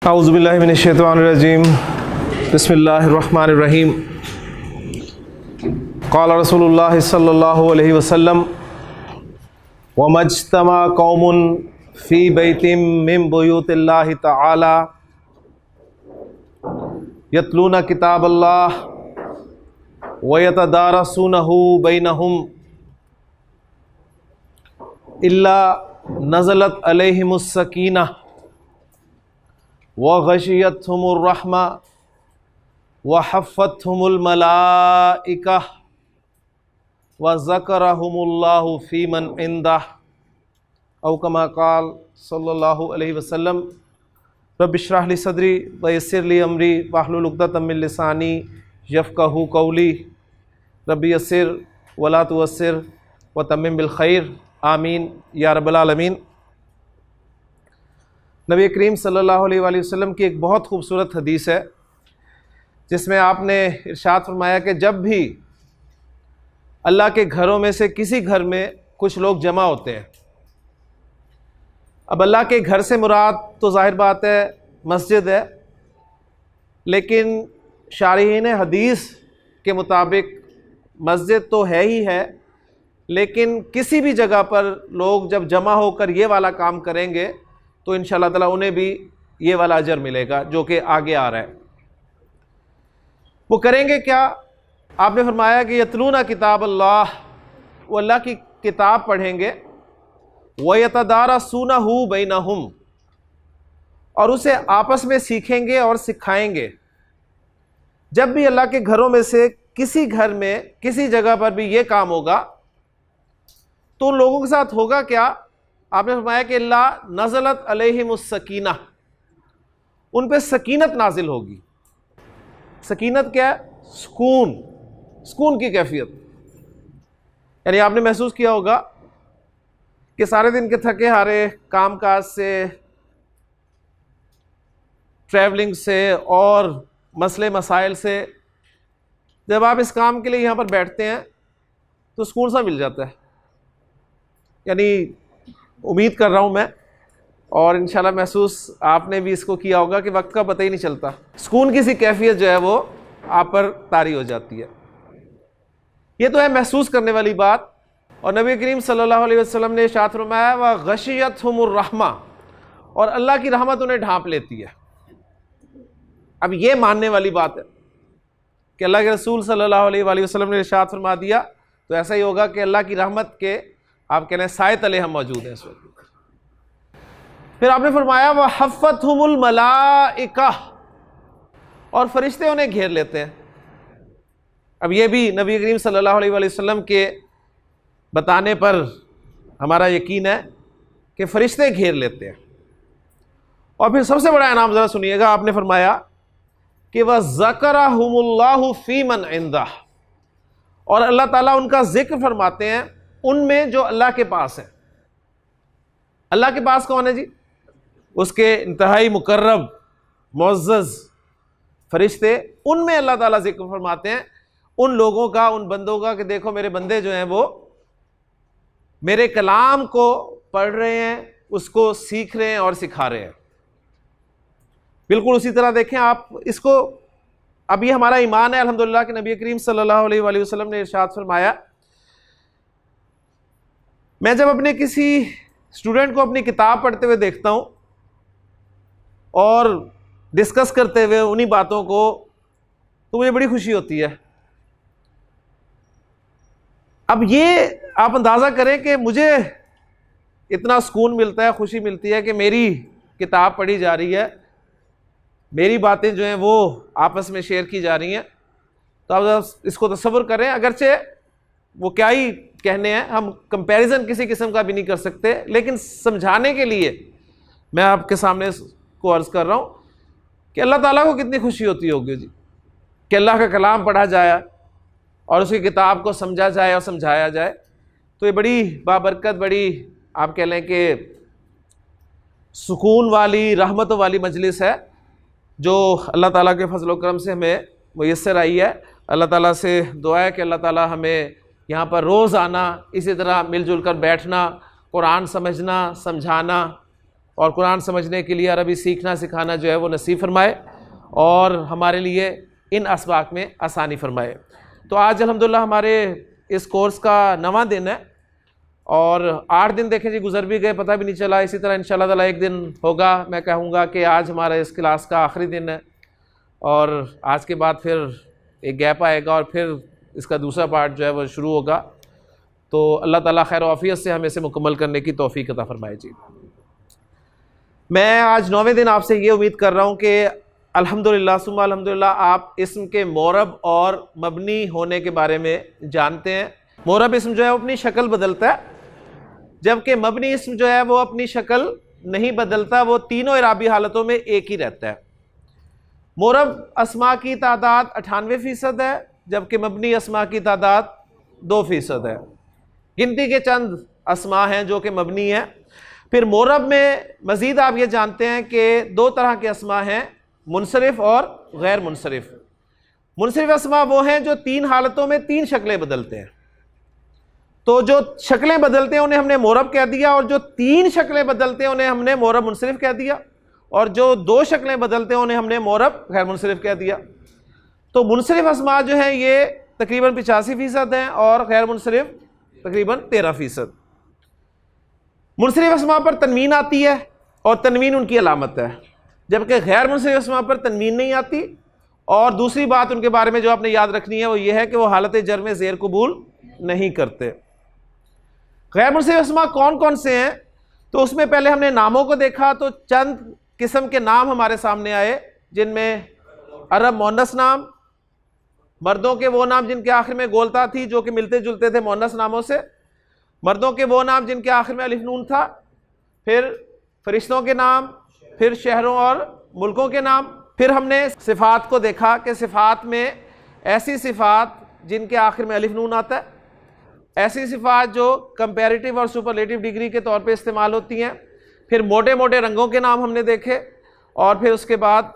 औज़ुबिल्लाहि मिनश्शैतानिर्रजीम बिस्मिल्लाहिर्रहमानिर्रहीम क़ाल रसूलुल्लाह सल्लल्लाहु अलैहि वसल्लम वमज्तमा कौमुन फ़ी बैतिम मिन बुयूतिल्लाहि तआला यतलूना किताबल्लाह व यतदारसूनहु बैनहुम इल्ला नज़लत अलैहिमुस सकीनह व गशियतहुमुर रहमा व हफ़्फ़तहुमुल मलाइका व ज़करहुमुल्लाहु फ़ीमन इंदह औ कमा क़ाल सल्लल्लाहु अलैहि वसल्लम रब्बि इश्रह ली सदरी व यस्सिर ली अमरी वहलुल उक़दतम मिन लिसानी यफ़क़हू क़ौली रब्बि यस्सिर वला तुअस्सिर व तम्मिम बिल खैर आमीन या रब्बल आलमीन। नबी करीम सल्लल्लाहु अलैहि वसल्लम की एक बहुत खूबसूरत हदीस है जिसमें आपने इरशाद फरमाया कि जब भी अल्लाह के घरों में से किसी घर में कुछ लोग जमा होते हैं, अब अल्लाह के घर से मुराद तो जाहिर बात है मस्जिद है, लेकिन शारिहीन हदीस के मुताबिक मस्जिद तो है ही है, लेकिन किसी भी जगह पर लोग जब जमा होकर ये वाला काम करेंगे तो इंशाअल्लाह ताला उन्हें भी ये वाला अजर मिलेगा जो कि आगे आ रहा है। वो करेंगे क्या? आपने फरमाया कि यतलूना किताब अल्लाह, वो अल्लाह की किताब पढ़ेंगे, व यतदारसूनहु बैनहुम, और उसे आपस में सीखेंगे और सिखाएंगे। जब भी अल्लाह के घरों में से किसी घर में किसी जगह पर भी ये काम होगा तो उन लोगों के साथ होगा क्या? आपने फरमाया कि अल्लाह नज़लत अलैहिमुस सकीना, उन पे सकीनत नाजिल होगी। सकीनत क्या है? सुकून, सुकून की कैफियत। यानी आपने महसूस किया होगा कि सारे दिन के थके हारे काम काज से, ट्रैवलिंग से और मसले मसाइल से जब आप इस काम के लिए यहाँ पर बैठते हैं तो सुकून सा मिल जाता है। यानी उम्मीद कर रहा हूँ मैं, और इंशाल्लाह महसूस आपने भी इसको किया होगा कि वक्त का पता ही नहीं चलता, सुकून की सी कैफियत जो है वो आप पर तारी हो जाती है। ये तो है महसूस करने वाली बात। और नबी करीम सल्लल्लाहु अलैहि वसल्लम ने इरशाद फरमाया व गशियतहुमुर रहमा, और अल्लाह की रहमत उन्हें ढांप लेती है। अब ये मानने वाली बात है कि अल्लाह के रसूल सल्लल्लाहु अलैहि वसल्लम ने इरशाद फरमा दिया तो ऐसा ही होगा कि अल्लाह की रहमत के आप कहने साए तले हम मौजूद हैं इस वक्त। फिर आपने फरमाया वह हफ़्फ़तहुमुल मलाइका, और फरिश्ते उन्हें घेर लेते हैं। अब ये भी नबी करीम सल्लल्लाहु अलैहि वसल्लम के बताने पर हमारा यकीन है कि फरिश्ते घेर लेते हैं। और फिर सबसे बड़ा इनाम ज़रा सुनिएगा, आपने फरमाया कि वह ज़करहुमुल्लाहु फ़ीमन इंदह, और अल्लाह ताला उनका जिक्र फरमाते हैं उनमें जो अल्लाह के पास है। अल्लाह के पास कौन है जी? उसके इंतहाई मुकर्रब मुअज़्ज़ज़ फरिश्ते, उनमें अल्लाह ताला जिक्र फरमाते हैं उन लोगों का, उन बंदों का कि देखो मेरे बंदे जो हैं वो मेरे कलाम को पढ़ रहे हैं, उसको सीख रहे हैं और सिखा रहे हैं। बिल्कुल उसी तरह देखें आप इसको, अब ये हमारा ईमान है अल्हम्दुलिल्लाह कि नबी करीम सल्लल्लाहु अलैहि वसल्लम ने इरशाद फरमाया। मैं जब अपने किसी स्टूडेंट को अपनी किताब पढ़ते हुए देखता हूँ और डिस्कस करते हुए उन्हीं बातों को, तो मुझे बड़ी खुशी होती है। अब ये आप अंदाज़ा करें कि मुझे इतना सुकून मिलता है, खुशी मिलती है कि मेरी किताब पढ़ी जा रही है, मेरी बातें जो हैं वो आपस में शेयर की जा रही हैं। तो आप इसको तसव्वुर करें, अगरचे वो क्या ही कहने हैं, हम कंपैरिजन किसी किस्म का भी नहीं कर सकते, लेकिन समझाने के लिए मैं आपके सामने को अर्ज़ कर रहा हूँ कि अल्लाह ताला को कितनी खुशी होती होगी जी कि अल्लाह का कलाम पढ़ा जाए और उसकी किताब को समझा जाए और समझाया जाए। तो ये बड़ी बाबरकत, बड़ी आप कह लें कि सुकून वाली, रहमत वाली मजलिस है जो अल्लाह ताला के फजल व करम से हमें मुयस्सर आई है। अल्लाह ताला से दुआ है कि अल्लाह ताला हमें यहाँ पर रोज़ आना, इसी तरह मिलजुल कर बैठना, कुरान समझना, समझाना और कुरान समझने के लिए अरबी सीखना सिखाना जो है वो नसीब फरमाए और हमारे लिए इन असबाक में आसानी फरमाए। तो आज अल्हम्दुलिल्लाह हमारे इस कोर्स का 9वां दिन है और 8 दिन देखें जी गुजर भी गए, पता भी नहीं चला। इसी तरह इंशाअल्लाह ताला एक दिन होगा, मैं कहूँगा कि आज हमारा इस क्लास का आखिरी दिन है और आज के बाद फिर एक गैप आएगा और फिर इसका दूसरा पार्ट जो है वो शुरू होगा। तो अल्लाह ताला खैर आफियत से हमें इसे मुकम्मल करने की तौफीक अता फरमाए जी। मैं आज 9वें दिन आपसे ये उम्मीद कर रहा हूँ कि अल्हम्दुलिल्लाह सुम्मा अल्हम्दुलिल्लाह आप इस्म के मोरब और मबनी होने के बारे में जानते हैं। मोरब इस्म जो है वो अपनी शक्ल बदलता है, जबकि मबनी इस्म जो है वो अपनी शक्ल नहीं बदलता, वो तीनों इराबी हालतों में एक ही रहता है। मोरब अस्मा की तादाद 98% है, जबकि मबनी अस्मा की तादाद 2% है। गिनती के चंद अस्मा हैं जो कि मबनी हैं। फिर मोरब में मज़ीद आप ये जानते हैं कि 2 तरह के अस्मा हैं, मुनसरिफ और गैर मुनसरिफ। मुनसरिफ अस्मा वो हैं जो 3 हालतों में 3 शक्लें बदलते हैं। तो जो शक्लें बदलते हैं उन्हें हमने मोरब कह दिया, और जो 3 शक्लें बदलते हैं उन्हें हमने मोरब मुनसरिफ कह दिया, और जो 2 शक्लें बदलते हैं उन्हें हमने मोरब गैर मुनसरिफ कह दिया। तो मुनसरिफ अस्मा जो है ये तकरीबन 85% हैं और गैर मुनसरिफ तकरीबन 13%। मुनसरिफ अस्मा पर तनवीन आती है और तनवीन उनकी अलामत है, जबकि गैर मुनसरिफ अस्मा पर तनवीन नहीं आती। और दूसरी बात उनके बारे में जो आपने याद रखनी है वो ये है कि वो हालत जर में ज़ेर कबूल नहीं करते। गैर मुनसरिफ अस्मा कौन कौन से हैं, तो उसमें पहले हमने नामों को देखा, तो चंद किस्म के नाम हमारे सामने आए, जिनमें अरब मोनस नाम, मर्दों के वो नाम जिनके आखिर में गोलता थी जो कि मिलते जुलते थे मोनस नामों से, मर्दों के वो नाम जिनके आखिर में अलिफ नून था, फिर फरिश्तों के नाम, फिर शहरों और मुल्कों के नाम। फिर हमने सिफ़ात को देखा कि सिफ़ात में ऐसी सिफ़ात जिनके आखिर में अलिफ नून आता है, ऐसी सिफ़ात जो कंपैरेटिव और सुपरलेटिव डिग्री के तौर पे इस्तेमाल होती हैं। फिर मोटे मोटे रंगों के नाम हमने देखे, और फिर उसके बाद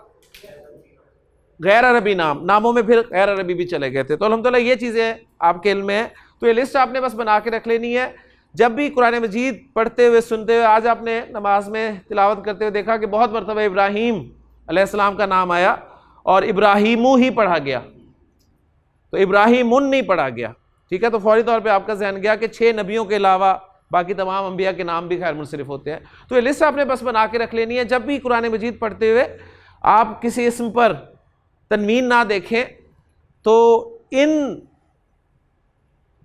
गैर अरबी नामों में फिर गैर अरबी भी चले गए थे। तो अल्हम्दुलिल्लाह ये चीज़ें आपके इल्म में है, तो ये लिस्ट आपने बस बना के रख लेनी है। जब भी कुरान मजीद पढ़ते हुए सुनते हुए, आज आपने नमाज में तिलावत करते हुए देखा कि बहुत मरतबा इब्राहीम अलैहिस्सलाम का नाम आया और इब्राहीमू ही पढ़ा गया, तो इब्राहीमुन नहीं पढ़ा गया, ठीक है। तो फौरी तौर पे आपका ज़हन गया कि 6 नबियों के अलावा बाकी तमाम अंबिया के नाम भी गैर मुनसरिफ होते हैं। तो ये लिस्ट आपने बस बना के रख लेनी है। जब भी कुरान मजीद पढ़ते हुए आप किसी इस्म पर तनवीन ना देखें तो इन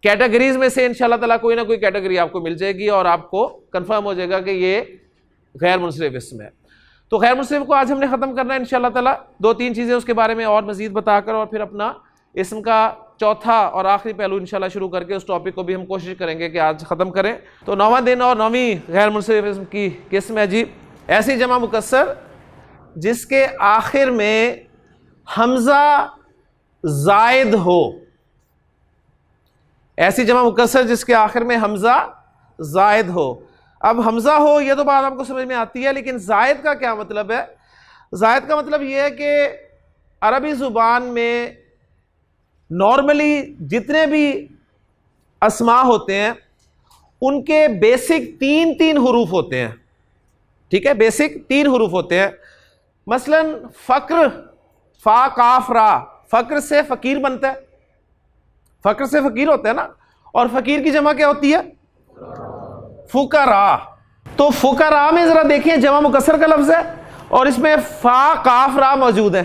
कैटेगरीज में से इंशाअल्लाह ताला कोई ना कोई कैटेगरी आपको मिल जाएगी और आपको कंफर्म हो जाएगा कि ये गैर मुनसरिफ इस्म है। तो गैर मुनसरिफ को आज हमने ख़त्म करना है इंशाअल्लाह ताला। 2-3 चीज़ें उसके बारे में और मज़ीद बताकर और फिर अपना इस्म का चौथा और आखिरी पहलू इंशाअल्लाह शुरू करके उस टॉपिक को भी हम कोशिश करेंगे कि आज ख़त्म करें। तो 9वां दिन और 9वीं गैर मुनसरिफ इस्म की किस्म है जी ऐसी जमा मुकस्सर जिसके आखिर में हमज़ा ज़ायद हो। ऐसी जमा मुकस्सर जिसके आखिर में हमज़ा ज़ायद हो। अब हमज़ा हो ये तो बात आपको समझ में आती है, लेकिन ज़ायद का क्या मतलब है? ज़ायद का मतलब ये है कि अरबी ज़ुबान में नॉर्मली जितने भी अस्मा होते हैं उनके बेसिक 3 हुरूफ होते हैं, ठीक है, बेसिक 3 हुरूफ होते हैं। मसलन फ़क्र, फ़ा काफ रा, फ़क्र से फ़कीर बनता है, फ़क्र से फ़कीर होता है ना, और फ़कीर की जमा क्या होती है? फ़ुकरा। तो फ़ुकरा में ज़रा देखिए जमा मुकस्सर का लफ्ज़ है और इसमें फ़ा काफ रा मौजूद है,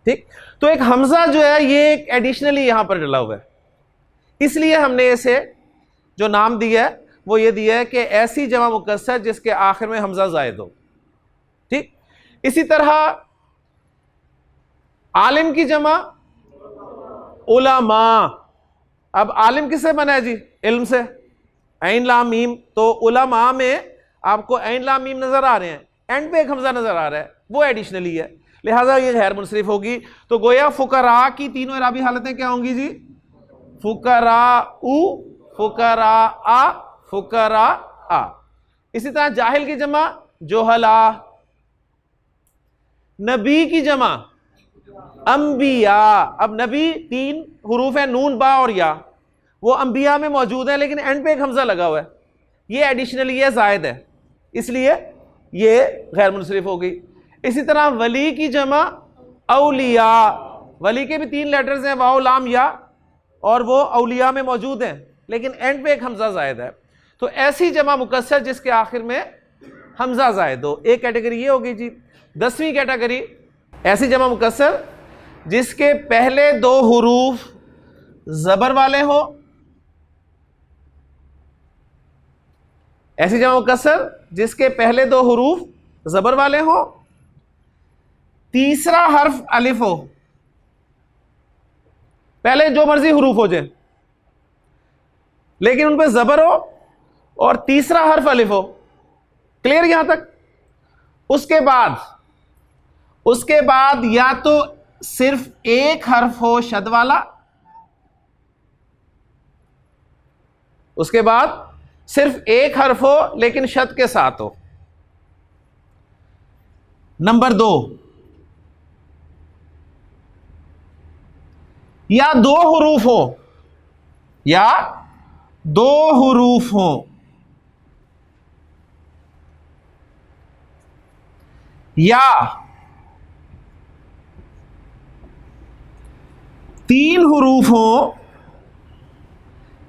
ठीक। तो एक हमज़ा जो है ये एक एडिशनली यहां पर डला हुआ है, इसलिए हमने इसे जो नाम दिया है वो ये दिया है कि ऐसी जमा मुकस्सर जिसके आखिर में हमज़ा ज़ायद हो, ठीक। इसी तरह आलिम की जमा उलमा। अब आलिम किससे बना है जी? इल्म से, ऐन लाम मीम। तो उलमा में आपको ऐन लाम मीम नजर आ रहे हैं, एंड पे एक हमजा नजर आ रहा है, वो एडिशनली है, लिहाजा ये गैर मुनसरिफ होगी। तो गोया फुकरा की तीनों इराबी हालतें क्या होंगी जी? फुकरा उ, फुकरा आ, फुकरा आ। इसी तरह जाहिल की जमा जोहला। नबी की जमा अंबिया। अब नबी 3 हुरूफ है, नून बा और या, वो अंबिया में मौजूद है लेकिन एंड पे एक हमजा लगा हुआ है, ये एडिशनली है, जायद है, इसलिए ये गैर मुनसरिफ हो गई। इसी तरह वली की जमा औलिया, वली के भी 3 लेटर्स हैं, वाओ लाम या, और वो औलिया में मौजूद हैं, लेकिन एंड पे एक हमजा जायद है। तो ऐसी जमा मुकस्सर जिसके आखिर में हमजा जायद हो, एक कैटेगरी ये होगी जी। 10वीं कैटेगरी ऐसी जमा मुकस्सर जिसके पहले 2 हुरूफ जबर वाले हो, ऐसी जमा मुकस्सर जिसके पहले 2 हुरूफ जबर वाले हो, तीसरा हर्फ अलिफ हो, पहले जो मर्जी हुरूफ हो जाए लेकिन उन पे जबर हो, और तीसरा हर्फ अलिफ हो। क्लियर यहां तक? उसके बाद या तो सिर्फ एक हर्फ हो शद वाला, उसके बाद सिर्फ एक हर्फ हो लेकिन शद के साथ हो। नंबर 2, या 2 हुरूफ हो, या 2 हुरूफ हो, या 3 हुरूफ हो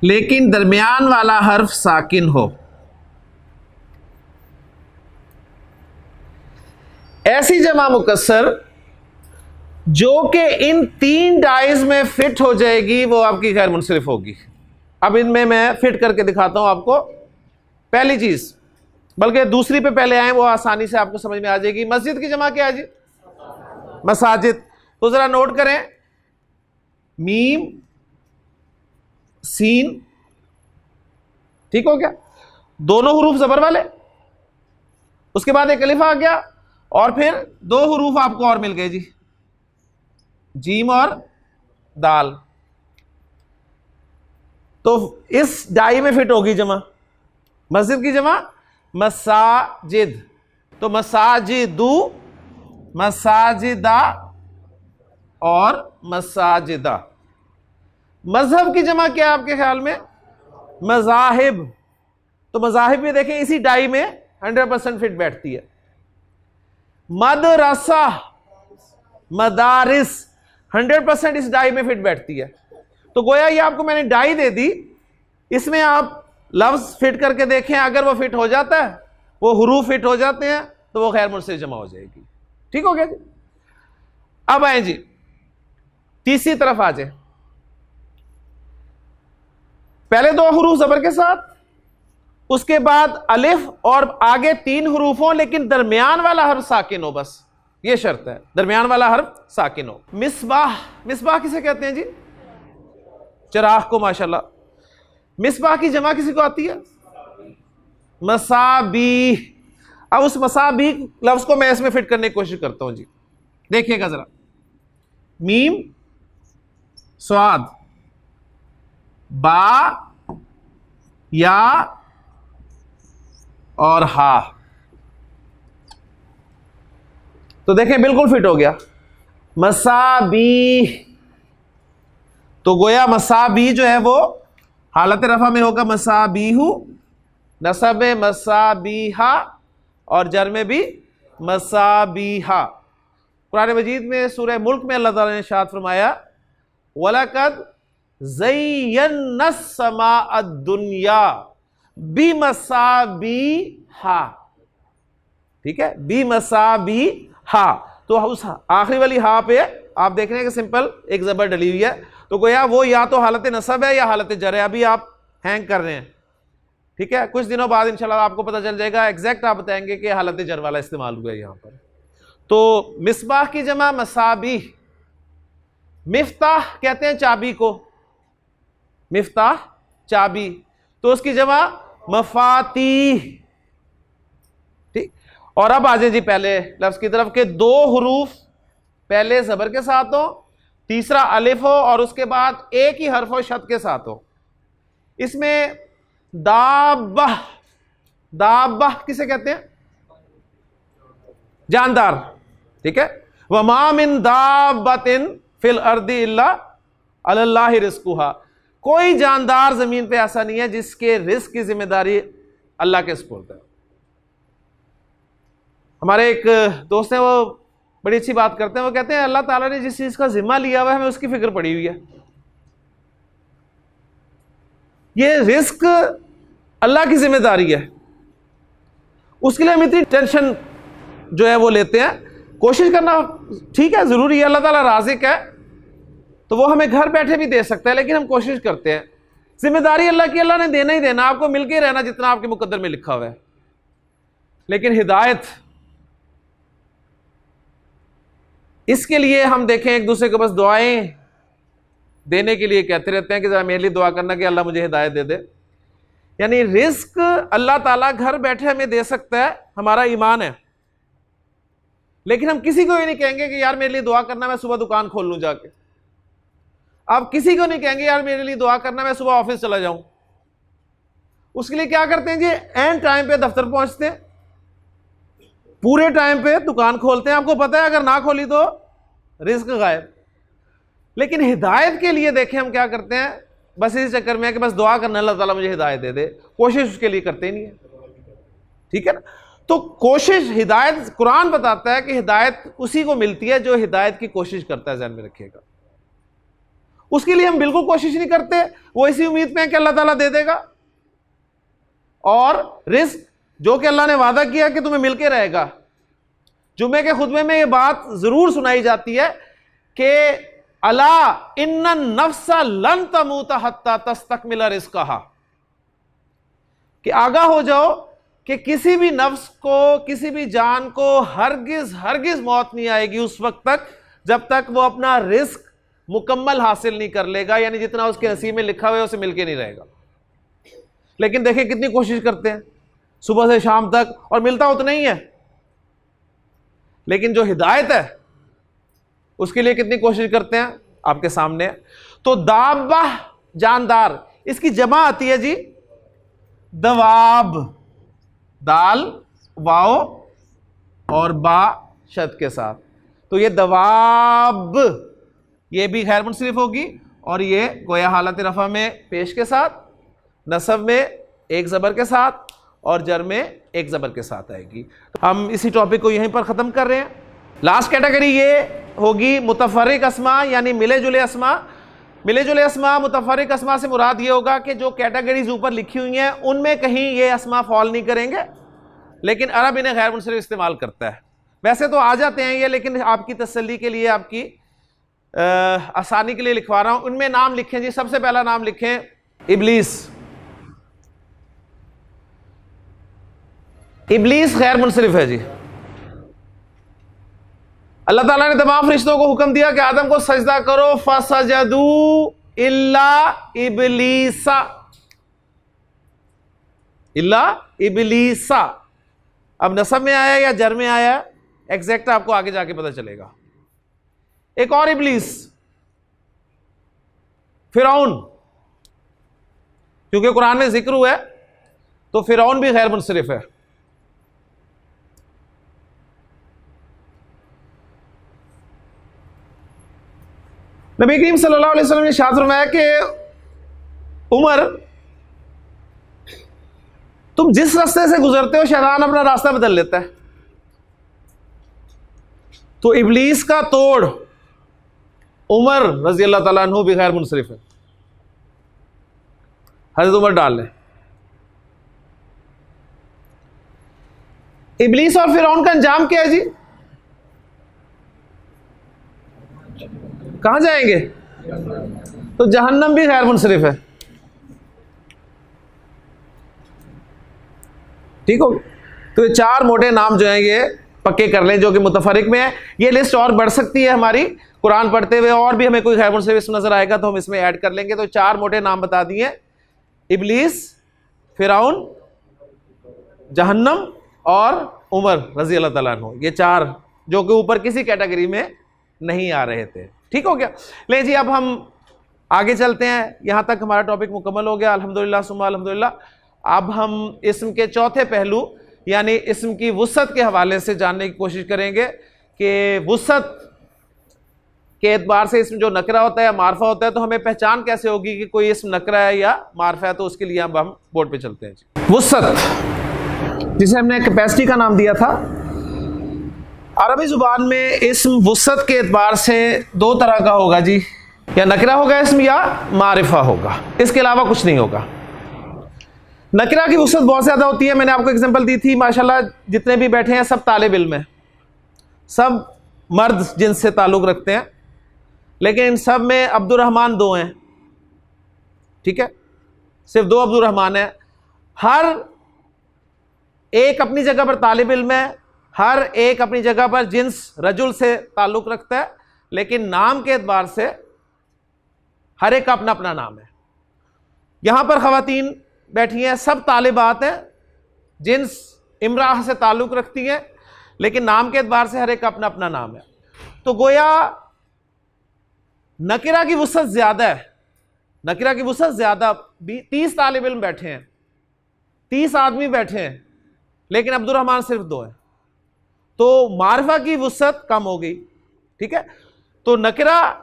लेकिन दरमियान वाला हर्फ साकिन हो। ऐसी जमा मुकस्सर जो कि इन 3 डाइज में फिट हो जाएगी वो आपकी गैर मुनसरिफ होगी। अब इनमें मैं फिट करके दिखाता हूं आपको। पहली चीज, बल्कि दूसरी पे पहले आए, वो आसानी से आपको समझ में आ जाएगी। मस्जिद की जमा क्या है जी? मसाजिद। तो जरा नोट करें, मीम सीन, ठीक हो गया, दोनों हुरूफ जबर वाले, उसके बाद एक अलिफ आ गया, और फिर 2 हुरूफ आपको और मिल गए जी, जीम और दाल। तो इस डाई में फिट होगी जमा। मस्जिद की जमा मसाजिद, तो मसाजिदू, मसाजिदा और मसाजिदा। मजहब की जमा क्या है आपके ख्याल में? मजाहिब। तो मजाहिब में देखें इसी डाई में 100% फिट बैठती है। मदरसा, मदारिस 100% इस डाई में फिट बैठती है। तो गोया ये आपको मैंने डाई दे दी, इसमें आप लफ्ज फिट करके देखें, अगर वो फिट हो जाता है, वो हुरूफ फिट हो जाते हैं, तो वो गैर मुनसरिफ जमा हो जाएगी। ठीक हो गया जी? अब आए जी तीसरी तरफ आ जाए। पहले 2 हुरूफ जबर के साथ, उसके बाद अलिफ, और आगे 3 हुरूफ हो लेकिन दरमियान वाला हर्फ साकिन हो, बस ये शर्त है, दरमियान वाला हर्फ साकिन हो। मिसबाह, मिसबाह किसे कहते हैं जी? चिराग को। माशाल्लाह। मिसबाह की जमा किसी को आती है? मसाबीह। अब उस मसाबीह लफ्ज को मैं इसमें फिट करने की कोशिश करता हूं जी। देखिएगा जरा, मीम स्वाद, बा, या और हा। तो देखें बिल्कुल फिट हो गया। मसाबीह, तो गोया मसाबी जो है वो हालत रफा में होगा मसाबीहू, नसब में मसाबीहा, और जर में भी मसाबीहा। कुरान मजीद में सूरह मुल्क में अल्लाह ताला ने इरशाद फरमाया, वलकद ज़य्यन्ना समाअ दुनिया बिमसाबीहा। ठीक है, बिमसाबीहा। तो उस आखिरी वाली हा पे आप देख रहे हैं कि सिंपल एक जबर डली हुई है। तो गोया वो या तो हालत नसब है या हालत जर है। अभी आप हैंग कर रहे हैं, ठीक है, कुछ दिनों बाद इंशाल्लाह आपको पता चल जाएगा, एग्जैक्ट आप बताएंगे कि हालत जर वाला इस्तेमाल हुआ है यहां पर। तो मिसबाह की जमा मसाबीह। मिफ्ताह कहते हैं चाबी को, मिफ्ताह चाबी, तो उसकी जमा मफातीह। ठीक, और अब आ जाए जी पहले लफ्ज की तरफ के 2 हुरूफ पहले जबर के साथ हो, तीसरा अलिफ हो, और उसके बाद एक ही हर्फ हो शद के साथ हो। इसमें दाब्बाह, दाब्बाह किसे कहते हैं? जानदार। ठीक है, वमा मिन दाब्बतिन फिल अर्दी इल्ला अलल्लाहि रिज़्कुहा। कोई जानदार जमीन पे ऐसा नहीं है जिसके रिस्क की जिम्मेदारी अल्लाह के सुपुर्द है। हमारे एक दोस्त हैं, वो बड़ी अच्छी बात करते हैं। वो कहते हैं अल्लाह ताला ने जिस चीज़ का जिम्मा लिया हुआ है हमें उसकी फिक्र पड़ी हुई है। ये रिस्क अल्लाह की जिम्मेदारी है, उसके लिए हम इतनी टेंशन जो है वो लेते हैं। कोशिश करना ठीक है, ज़रूरी है, अल्लाह ताला राज़िक है तो वो हमें घर बैठे भी दे सकता है, लेकिन हम कोशिश करते हैं। जिम्मेदारी अल्लाह की, अल्लाह ने देना ही देना, आपको मिल के रहना जितना आपके मुकद्दर में लिखा हुआ है। लेकिन हिदायत, इसके लिए हम देखें एक दूसरे को बस दुआएं देने के लिए कहते रहते हैं कि जरा मेरे लिए दुआ करना कि अल्लाह मुझे हिदायत दे दे। यानी रिस्क अल्लाह ताला घर बैठे हमें दे सकता है, हमारा ईमान है। लेकिन हम किसी को भी नहीं कहेंगे कि यार मेरे लिए दुआ करना, मैं सुबह दुकान खोल लूं जाके। आप किसी को नहीं कहेंगे यार मेरे लिए दुआ करना, मैं सुबह ऑफिस चला जाऊं। उसके लिए क्या करते हैं जी, एंड टाइम पे दफ्तर पहुंचते हैं, पूरे टाइम पे दुकान खोलते हैं। आपको पता है अगर ना खोली तो रिस्क गायब। लेकिन हिदायत के लिए देखें हम क्या करते हैं, बस इस चक्कर में है कि बस दुआ करना अल्लाह ताला मुझे हिदायत दे दे, कोशिश उसके लिए करते ही नहीं है। ठीक है ना? तो कोशिश, हिदायत, कुरान बताता है कि हिदायत उसी को मिलती है जो हिदायत की कोशिश करता है, ध्यान में रखिएगा। उसके लिए हम बिल्कुल कोशिश नहीं करते, वो इसी उम्मीद में है कि अल्लाह ताला दे देगा। और रिस्क जो कि अल्लाह ने वादा किया कि तुम्हें मिलके रहेगा। जुम्मे के खुतबे में यह बात जरूर सुनाई जाती है कि अला इन्ना नफ्सा लन तमूता हत्ता तस्तकमिला रिस्कहा, कि आगाह हो जाओ कि किसी भी नफ्स को, किसी भी जान को हरगिज हरगिज मौत नहीं आएगी उस वक्त तक जब तक वो अपना रिस्क मुकम्मल हासिल नहीं कर लेगा, यानी जितना उसके नसीब में लिखा हुआ है उसे मिलके नहीं रहेगा। लेकिन देखिए कितनी कोशिश करते हैं सुबह से शाम तक, और मिलता उतना ही है। लेकिन जो हिदायत है उसके लिए कितनी कोशिश करते हैं, आपके सामने है। तो दाबा, जानदार, इसकी जमा आती है जी दवाब, दाल वाओ और बा शद के साथ। तो ये दवाब, ये भी गैर मुनसरिफ होगी, और ये गोया हालत रफा में पेश के साथ, नसब में एक ज़बर के साथ, और जर में एक ज़बर के साथ आएगी। हम इसी टॉपिक को यहीं पर ख़त्म कर रहे हैं। लास्ट कैटेगरी ये होगी मुतफर्रिक अस्मा, यानी मिले जुले अस्मा। मिले जुले अस्मा, मुतफर्रिक अस्मा से मुराद ये होगा कि जो कैटेगरीज ऊपर लिखी हुई हैं उनमें कहीं ये अस्मा फॉल नहीं करेंगे, लेकिन अरब इन्हें गैर मुनसरिफ इस्तेमाल करता है। वैसे तो आ जाते हैं ये, लेकिन आपकी तसल्ली के लिए, आपकी आसानी के लिए लिखवा रहा हूं। उनमें नाम लिखें जी। सबसे पहला नाम लिखें इब्लीस। इब्लीस गैर मुनसरिफ है जी। अल्लाह ताला ने तमाम फरिश्तों को हुक्म दिया कि आदम को सजदा करो, फसजदू इल्ला इब्लीसा, इल्ला इब्लीसा। अब नसब में आया या जर में आया, एग्जैक्ट आपको आगे जाके पता चलेगा। एक और इब्लीस, फिरौन, क्योंकि कुरान में जिक्र हुआ है तो फिरौन भी गैर मुनसरिफ है। नबी करीम सल्लल्लाहु अलैहि वसल्लम ने इरशाद फरमाया कि उमर, तुम जिस रास्ते से गुजरते हो शैतान अपना रास्ता बदल लेता है। तो इब्लीस का तोड़ उमर रजी अल्लाह ताला अन्हु भी गैर मुनसरिफ है। हज़रत उमर डाल लें। इब्लीस और फिरौन का अंजाम क्या है जी? कहां जाएंगे? तो जहन्नम भी गैर मुनसरिफ है। ठीक हो? तो ये चार मोटे नाम जो हैं ये पक्के कर लें जो कि मुतफरिक में है। ये लिस्ट और बढ़ सकती है हमारी कुरान पढ़ते हुए, और भी हमें कोई गैर मुनसरिफ नजर आएगा तो हम इसमें ऐड कर लेंगे। तो चार मोटे नाम बता दिए, इब्लीस, फिरौन, जहन्नम और उमर रजी अल्लाह ताला अन्हु। ये चार जो कि ऊपर किसी कैटेगरी में नहीं आ रहे थे। ठीक हो गया? ले जी, अब हम आगे चलते हैं। यहां तक हमारा टॉपिक मुकम्मल हो गया, अल्हम्दुलिल्लाह सुम्मा अल्हम्दुलिल्लाह। अब हम इस्म के चौथे पहलू यानी इस्म की वुसअत के हवाले से जानने की कोशिश करेंगे कि वुसअत के एतबार से इस्म जो नकरा होता है या मारफा होता है, तो हमें पहचान कैसे होगी कि कोई इस्म नकरा है या मारफा है। तो उसके लिए अब हम बोर्ड पे चलते हैं जी। वुसअत, जिसे हमने कैपेसिटी का नाम दिया था, अरबी जुबान में इस्म वुसअत के एतबार से दो तरह का होगा जी, या नकरा होगा इस्म या मारिफा होगा, इसके अलावा कुछ नहीं होगा। नकरा की वुसअत बहुत ज़्यादा होती है, मैंने आपको एग्जांपल दी थी। माशाल्लाह जितने भी बैठे हैं सब तालिब इल्म हैं, सब मर्द जिनस से ताल्लुक़ रखते हैं, लेकिन इन सब में अब्दुर्रहमान दो हैं, ठीक है, सिर्फ दो अब्दुर्रहमान हैं। हर एक अपनी जगह पर तालिब इल्म है, हर एक अपनी जगह पर जिन्स रजुल से ताल्लुक़ रखता है, लेकिन नाम के एतबार से हर एक का अपना अपना नाम है। यहां पर ख़वातीन बैठी हैं, सब तालिबात हैं, जिन्स इमराह से ताल्लुक़ रखती हैं, लेकिन नाम के एतबार से हर एक का अपना अपना नाम है। तो गोया नकिरा की वुसअत ज़्यादा है, नकिरा की वुसअत ज़्यादा। 30 तालिब इल्म बैठे हैं, 30 आदमी बैठे हैं, लेकिन अब्दुर्रहमान सिर्फ दो हैं, तो मारिफा की वुसअत कम हो गई, ठीक है। तो नकिरा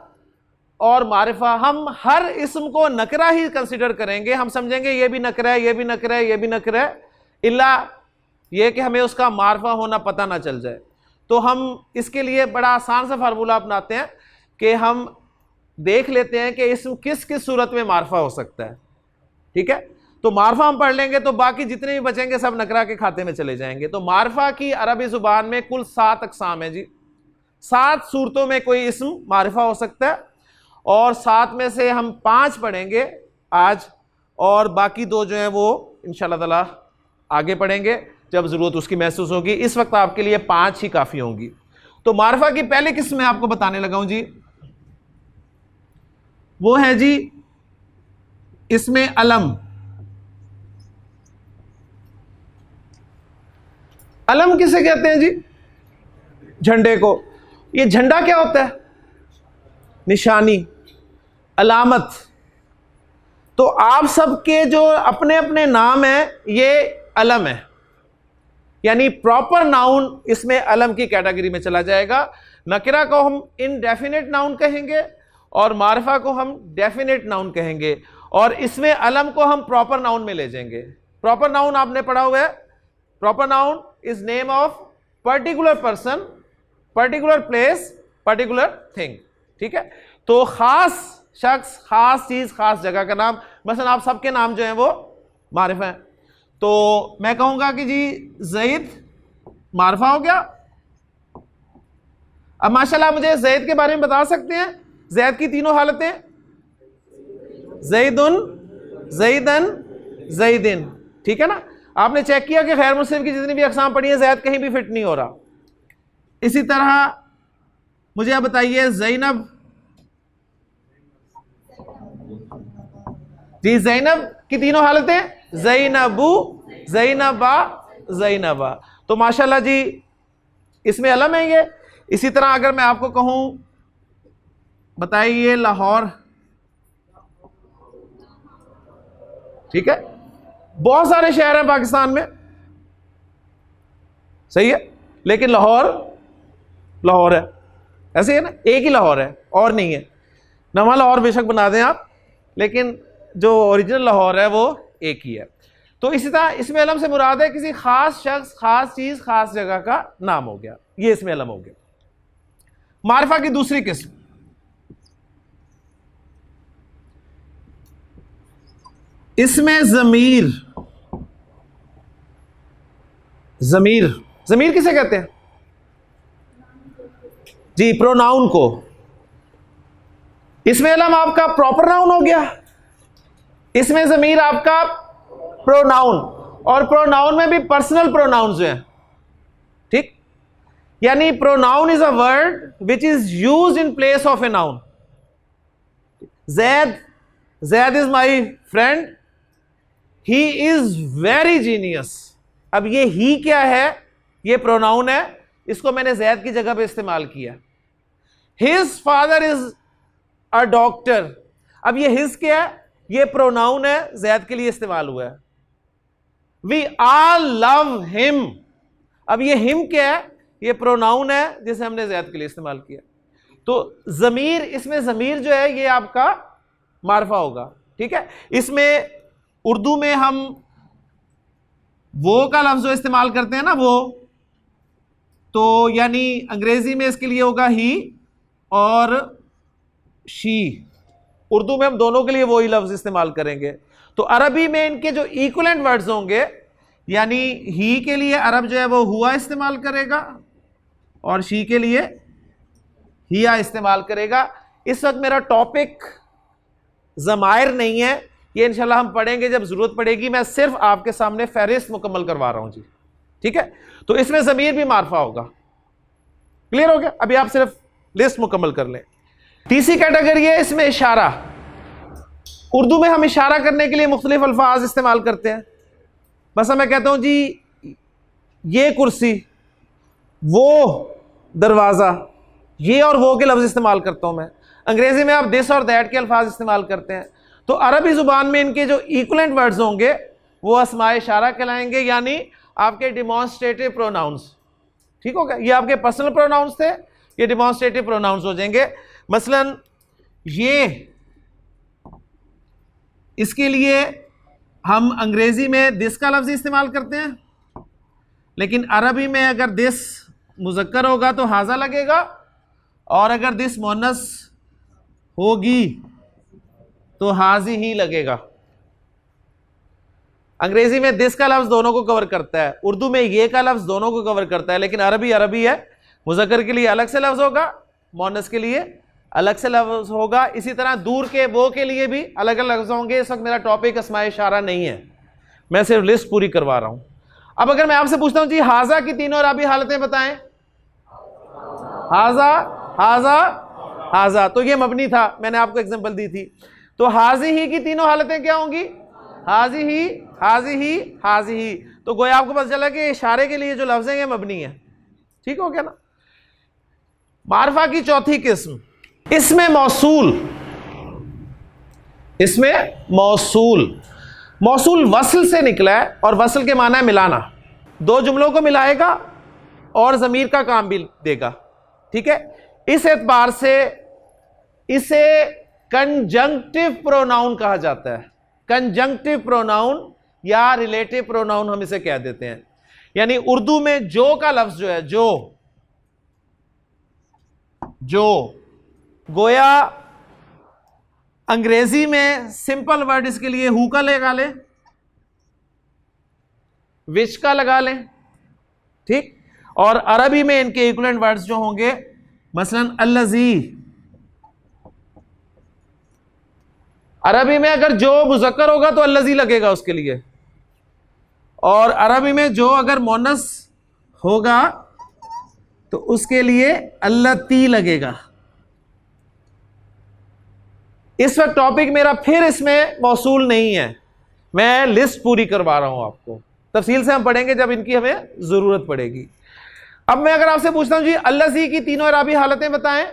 और मारिफा, हम हर इस्म को नकरा ही कंसिडर करेंगे, हम समझेंगे ये भी नकरा है, ये भी नकरा है, ये भी नकरा है, इल्ला ये कि हमें उसका मारिफा होना पता ना चल जाए। तो हम इसके लिए बड़ा आसान सा फार्मूला अपनाते हैं कि हम देख लेते हैं कि इस्म किस किस सूरत में मारिफा हो सकता है, ठीक है। तो मारिफा हम पढ़ लेंगे तो बाकी जितने भी बचेंगे सब नकरा के खाते में चले जाएंगे। तो मारिफा की अरबी जुबान में कुल 7 अक़साम है जी, 7 सूरतों में कोई इस्म मारिफा हो सकता है, और 7 में से हम 5 पढ़ेंगे आज, और बाकी 2 जो हैं वो इंशाअल्लाह ताला आगे पढ़ेंगे जब ज़रूरत उसकी महसूस होगी। इस वक्त आपके लिए 5 ही काफ़ी होंगी। तो मारिफा की पहली किस्म मैं आपको बताने लगा हूं जी, वो है जी इसमें अलम। अलम किसे कहते हैं जी? झंडे को। ये झंडा क्या होता है? निशानी, अलामत। तो आप सबके जो अपने अपने नाम हैं ये अलम है, यानी प्रॉपर नाउन इसमें अलम की कैटेगरी में चला जाएगा। नकिरा को हम इनडेफिनेट नाउन कहेंगे और मारिफा को हम डेफिनेट नाउन कहेंगे, और इसमें अलम को हम प्रॉपर नाउन में ले जाएंगे। प्रॉपर नाउन आपने पढ़ा हुआ है, proper noun is name of particular person, particular place, particular thing, ठीक है। तो खास शख्स, खास चीज, खास जगह का नाम। मसलन आप सबके नाम जो हैं वो मारिफा हैं, तो मैं कहूंगा कि जी ज़ैद मारिफा हो गया। अब माशाल्लाह मुझे ज़ैद के बारे में बता सकते हैं? ज़ैद की तीनों हालतें, ज़ैदुन, ज़ैदन, ज़ैदिन, ठीक है ना। आपने चेक किया कि गैर मुस्लिम की जितनी भी अक़साम पढ़ी है ज़ैद कहीं भी फिट नहीं हो रहा। इसी तरह मुझे आप बताइए ज़ैनब जी, ज़ैनब की तीनों हालतें, ज़ैनबू, ज़ैनबा, ज़ैनबा। तो माशाल्लाह जी इसमें अलम है ये। इसी तरह अगर मैं आपको कहूं बताइए लाहौर, ठीक है, बहुत सारे शहर हैं पाकिस्तान में, सही है, लेकिन लाहौर लाहौर है, ऐसे है ना, एक ही लाहौर है और नहीं है। नवा लाहौर बेशक बना दें आप, लेकिन जो ओरिजिनल लाहौर है वो एक ही है। तो इसी तरह इसमें अलम से मुराद है किसी खास शख्स, खास चीज, खास जगह का नाम हो गया, ये इसमें अलम हो गया। मारिफा की दूसरी किस्म, इसमें ज़मीर। ज़मीर, ज़मीर किसे कहते हैं जी? प्रोनाउन को। इसमें अलम आपका प्रॉपर नाउन हो गया, इसमें ज़मीर आपका प्रोनाउन, और प्रोनाउन में भी पर्सनल प्रोनाउन जो हैं, ठीक। यानी pronoun is a word which is used in place of a noun. Zaid, zaid is my friend, he is very genius. अब ये ही क्या है? ये प्रोनाउन है, इसको मैंने ज़ैद की जगह पे इस्तेमाल किया। His father is a doctor, अब ये हिज क्या है? ये प्रोनाउन है, ज़ैद के लिए इस्तेमाल हुआ है। वी ऑल लव हिम, अब ये हिम क्या है? ये प्रोनाउन है जिसे हमने ज़ैद के लिए इस्तेमाल किया। तो ज़मीर, इसमें ज़मीर जो है ये आपका मारिफा होगा, ठीक है। इसमें उर्दू में हम वो का लफ्ज़ जो इस्तेमाल करते हैं ना, वो, तो यानी अंग्रेजी में इसके लिए होगा ही और शी। उर्दू में हम दोनों के लिए वही लफ्ज इस्तेमाल करेंगे। तो अरबी में इनके जो इक्विवेलेंट वर्ड्स होंगे, यानी ही के लिए अरब जो है वो हुआ इस्तेमाल करेगा और शी के लिए हिया इस्तेमाल करेगा। इस वक्त मेरा टॉपिक ज़मायर नहीं है, ये इंशाल्लाह हम पढ़ेंगे जब जरूरत पड़ेगी। मैं सिर्फ आपके सामने फहरिस्त मुकम्मल करवा रहा हूं जी, ठीक है। तो इसमें ज़मीर भी मारफा होगा। क्लियर हो गया? अभी आप सिर्फ लिस्ट मुकम्मल कर लें। तीसरी कैटेगरी है इसमें इशारा। उर्दू में हम इशारा करने के लिए मुख्तलिफ अल्फाज इस्तेमाल करते हैं। बस मैं कहता हूं जी ये कुर्सी, वो दरवाज़ा, ये और वो के लफ्ज़ इस्तेमाल करता हूं मैं। अंग्रेज़ी में आप दिस और दैट के अल्फाज इस्तेमाल करते हैं। तो अरबी ज़ुबान में इनके जो इक्विवेलेंट वर्ड्स होंगे वो अस्माए इशारा कहलाएंगे, यानी आपके डिमॉन्स्ट्रेटिव प्रोनाउंस। ठीक हो गया? ये आपके पर्सनल प्रोनाउंस थे, ये डिमॉन्स्ट्रेटिव प्रोनाउंस हो जाएंगे। मसलन ये, इसके लिए हम अंग्रेजी में दिस का लफ्ज़ इस्तेमाल करते हैं, लेकिन अरबी में अगर दिस मुज़क्कर होगा तो हाजा लगेगा, और अगर दिस मुअन्नस होगी तो हाजी ही लगेगा। अंग्रेजी में दिस का लफ्ज़ दोनों को कवर करता है, उर्दू में ये का लफ्ज़ दोनों को कवर करता है, लेकिन अरबी अरबी है। मुज़क्कर के लिए अलग से लफ्ज़ होगा, मुअन्नस के लिए अलग से लफ्ज़ होगा। इसी तरह दूर के वो के लिए भी अलग अलग लफ्ज़ होंगे। इस वक्त मेरा टॉपिक अस्माए इशारा नहीं है, मैं सिर्फ लिस्ट पूरी करवा रहा हूं। अब अगर मैं आपसे पूछता हूं जी हाजा की तीनों अरबी हालतें बताएं। हाजा, हाजा, हाजा, तो ये मबनी था, मैंने आपको एग्जांपल दी थी। तो हाजी ही की तीनों हालतें क्या होंगी? हाजी ही, हाजी ही, हाजी ही। तो गोया आपको पता चला कि इशारे के लिए जो लफ्ज़ हैं ये मबनी है। ठीक हो गया ना? मारफा की चौथी किस्म, इसमें मौसूल। इसमें मौसूल, मौसूल वसल से निकला है और वसल के माना है मिलाना। दो जुमलों को मिलाएगा और ज़मीर का काम भी देगा। ठीक है, इस एतबार से इसे कंजंक्टिव प्रोनाउन कहा जाता है। कंजंक्टिव प्रोनाउन या रिलेटिव प्रोनाउन हम इसे कह देते हैं। यानी उर्दू में जो का लफ्ज जो है, जो गोया अंग्रेजी में सिंपल वर्ड इसके लिए हु का लगा लें, विच का लगा लें, ठीक। और अरबी में इनके इक्विवेलेंट वर्ड्स जो होंगे, मसलन अल्लज़ी। अरबी में अगर जो मुज़क्कर होगा तो अल्लज़ी लगेगा उसके लिए, और अरबी में जो अगर मुअन्नस होगा तो उसके लिए अल्लती लगेगा। इस वक्त टॉपिक मेरा फिर इसमें मौसूल नहीं है, मैं लिस्ट पूरी करवा रहा हूं आपको। तफसील से हम पढ़ेंगे जब इनकी हमें जरूरत पड़ेगी। अब मैं अगर आपसे पूछता हूं जी अल्लज़ी की तीनों अरबी हालतें बताएं।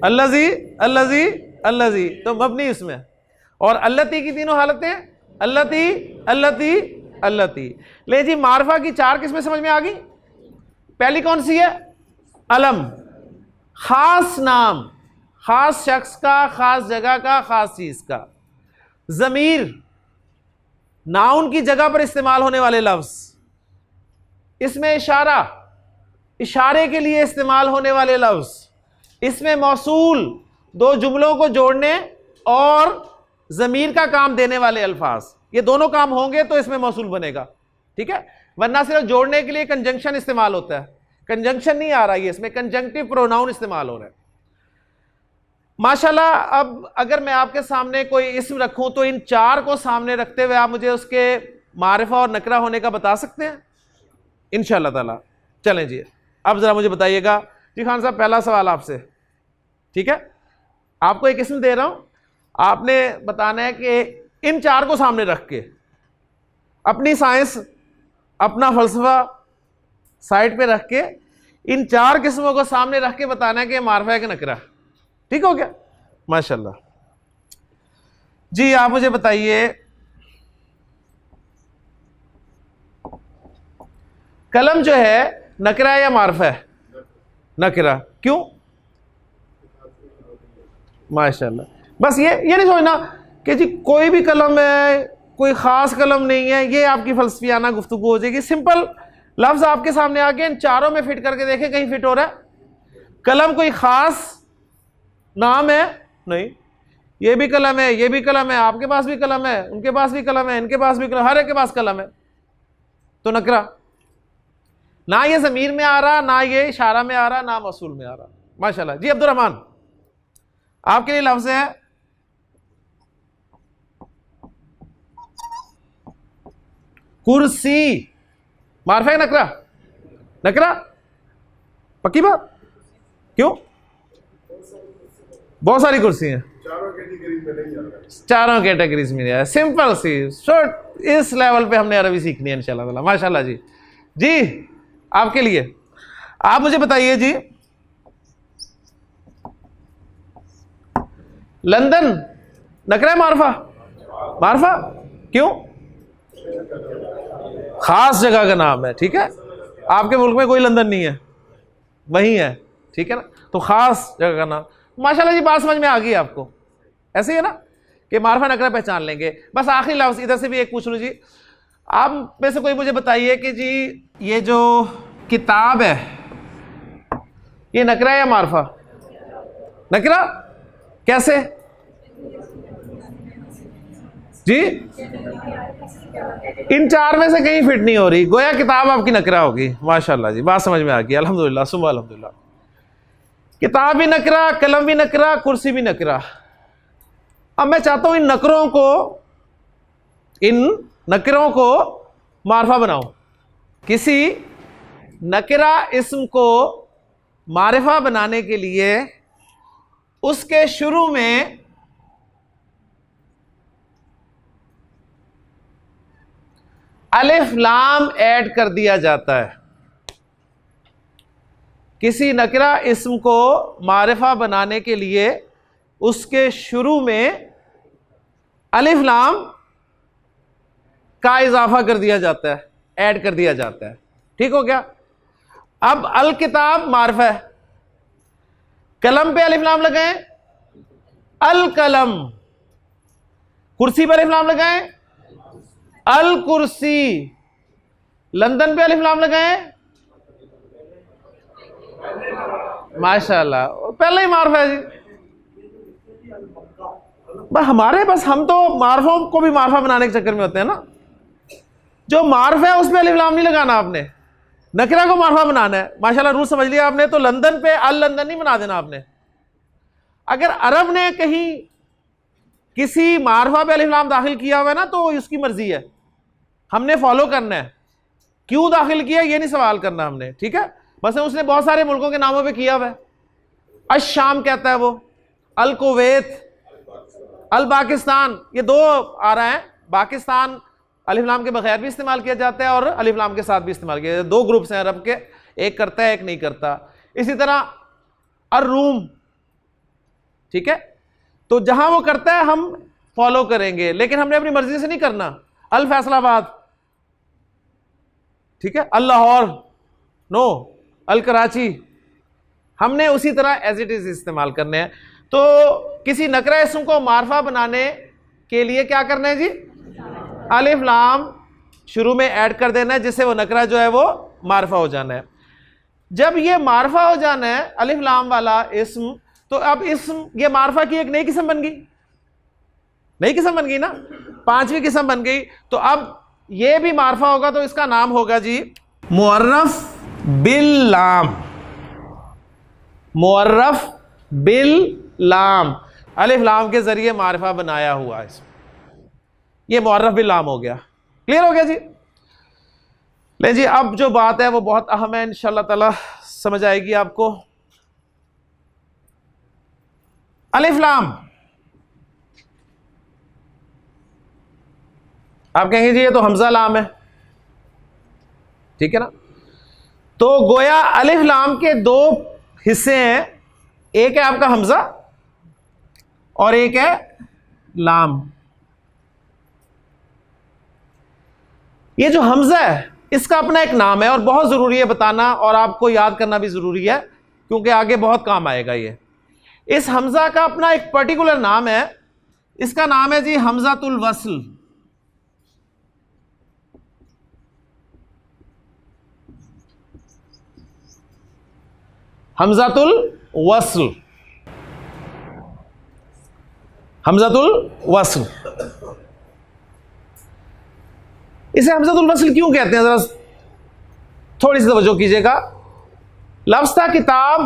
अल्लज़ी, अल्लज़ी, अल्लज़ी, तो मबनी इसमें। और अल्लती की तीनों हालतें अल्लती, अल्लती, अल्लती। ले जी, मारफा की चार किस्में समझ में आ गई। पहली कौन सी है? अलम, खास नाम, खास शख्स का, खास जगह का, खास चीज का। ज़मीर, नाउन की जगह पर इस्तेमाल होने वाले लफ्ज। इसमें इशारा, इशारे के लिए इस्तेमाल होने वाले लफ्ज। इसमें मौसूल, दो जुमलों को जोड़ने और ज़मीर का काम देने वाले अल्फाज। ये दोनों काम होंगे तो इसमें मौसूल बनेगा। ठीक है, वरना सिर्फ जोड़ने के लिए कंजंक्शन इस्तेमाल होता है। कंजंक्शन नहीं आ रहा है, इसमें कंजंक्टिव प्रोनाउन इस्तेमाल हो रहा है। माशाल्लाह, अब अगर मैं आपके सामने कोई इस्म रखूं तो इन चार को सामने रखते हुए आप मुझे उसके मारिफा और नकरा होने का बता सकते हैं इंशाअल्लाह ताला। चलें जी, अब जरा मुझे बताइएगा। जी खान साहब, पहला सवाल आपसे, ठीक है। आपको एक इस्म दे रहा हूं, आपने बताना है कि इन चार को सामने रख के अपनी साइंस, अपना फलसफा साइड पे रख के इन चार किस्मों को सामने रख के बताना है कि मारफा है कि नकरा। ठीक हो गया? माशाल्लाह जी। आप मुझे बताइए, कलम जो है नकरा है या मारफा है? नकरा। क्यों? माशाल्लाह। बस ये नहीं सोचना कि जी कोई भी कलम है, कोई ख़ास कलम नहीं है, ये आपकी फ़लसफ़ियाना गुफ्तगू हो जाएगी। सिंपल लफ्ज आपके सामने आ गया, इन चारों में फिट करके देखें कहीं फिट हो रहा है। कलम कोई खास नाम है? नहीं, ये भी कलम है, ये भी कलम है, आपके पास भी कलम है, उनके पास भी कलम है, इनके पास भी कलम, हर एक के पास कलम है। तो नकरा ना ये ज़मीर में आ रहा, ना ये इशारा में आ रहा, ना मौसूल में आ रहा। माशाल्लाह जी। अब्दुर्रहमान, आपके लिए लफ्ज है कुर्सी। मारफा है नकरा? नकरा पक्की बात? क्यों? बहुत सारी कुर्सी हैं, चारों कैटेगरीज में नहीं आया। सिंपल सी शॉर्ट, इस लेवल पे हमने अरबी सीखनी है इंशाल्लाह ताला। माशाल्लाह जी। जी आपके लिए, आप मुझे बताइए जी, लंदन नकरा है मारफा? मारफा क्यों? खास जगह का नाम है, ठीक है। आपके मुल्क में कोई लंदन नहीं है, वही है, ठीक है ना, तो खास जगह का नाम। माशाल्लाह जी, बात समझ में आ गई आपको। ऐसे ही है ना कि मारफा नकरा पहचान लेंगे। बस आखिरी लफ्ज इधर से भी एक पूछ लूँ जी, आप में से कोई मुझे बताइए कि जी ये जो किताब है ये नकरा है या मारफा? नकरा। कैसे जी? इन चार में से कहीं फिट नहीं हो रही, गोया किताब आपकी नकरा होगी। माशाल्लाह जी, बात समझ में आ गई। अल्हम्दुलिल्लाह सुम्मा अल्हम्दुलिल्लाह। किताब भी नकरा, कलम भी नकरा, कुर्सी भी नकरा। अब मैं चाहता हूं इन नकरों को मारफा बनाऊं। किसी नकरा इस्म को मारिफा बनाने के लिए उसके शुरू में अलिफ लाम ऐड कर दिया जाता है। किसी नकरा इस्म को मारिफा बनाने के लिए उसके शुरू में अलिफ लाम का इजाफा कर दिया जाता है, ऐड कर दिया जाता है। ठीक हो गया? अब अल किताब मारिफा है, कलम पे अलिफ लाम लगाएं, अल कलम। कुर्सी पे अलिफ लाम लगाएं, अल कुर्सी। लंदन पे अलिफ लाम लगाएं, माशाल्लाह पहले ही मारिफा है जी। बस हम तो मारफों को भी मारफा बनाने के चक्कर में होते हैं ना। जो मारफा है उसमें अलिफ लाम नहीं लगाना आपने, नकरा को मारफा बनाना है। माशाल्लाह रूल समझ लिया आपने। तो लंदन पे अल लंदन नहीं बना देना आपने। अगर अरब ने कहीं किसी मारफा पे अलिफ लाम दाखिल किया हुआ है ना, तो उसकी मर्जी है, हमने फॉलो करना है। क्यों दाखिल किया ये नहीं सवाल करना हमने, ठीक है। बस उसने बहुत सारे मुल्कों के नामों पे किया हुआ है। अश शाम कहता है वो, अल कुवैत, अल पाकिस्तान, ये दो आ रहा है। पाकिस्तान अलिफ लाम के बगैर भी इस्तेमाल किया जाता है और अलिफ लाम के साथ भी इस्तेमाल किया जाता है। दो ग्रुप्स हैं अरब के, एक करता है एक नहीं करता। इसी तरह अर रूम, ठीक है। तो जहां वो करता है हम फॉलो करेंगे, लेकिन हमने अपनी मर्जी से नहीं करना। अल फैसलाबाद, ठीक है। अल लाहौर नो, अल कराची, हमने उसी तरह एज इट इज इस्तेमाल करने हैं। तो किसी नकरा इस्म को मारफा बनाने के लिए क्या करना है जी? अलिफ लाम शुरू में ऐड कर देना है, जिससे वो नकरा जो है वो मारफा हो जाना है। जब ये मारफा हो जाना है अलिफ लाम वाला इस्म, तो अब इस्म ये मारफा की एक नई किस्म बन गई, नई किस्म बन गई ना, पांचवी किस्म बन गई। तो अब ये भी मारफा होगा, तो इसका नाम होगा जी मुअर्रफ बिल लाम। मुअर्रफ बिल लाम, अलिफ लाम के जरिए मारिफा बनाया हुआ है, ये मुअर्रफ बिल लाम हो गया। क्लियर हो गया जी? ले जी, अब जो बात है वो बहुत अहम है, इंशाअल्लाह ताला समझ आएगी आपको। अलिफ लाम, आप कहेंगे जी ये तो हमजा लाम है, ठीक है ना। तो गोया अलिफ लाम के दो हिस्से हैं, एक है आपका हमजा और एक है लाम। ये जो हमजा है इसका अपना एक नाम है और बहुत जरूरी है बताना, और आपको याद करना भी जरूरी है क्योंकि आगे बहुत काम आएगा ये। इस हमजा का अपना एक पर्टिकुलर नाम है, इसका नाम है जी हमजातुल वस्ल। हमजातुल वस्ल, हमजातुल वस्ल। इसे हमजातुल वस्ल क्यों कहते हैं, जरा थोड़ी सी तवज्जो कीजिएगा। लफ्ज था किताब,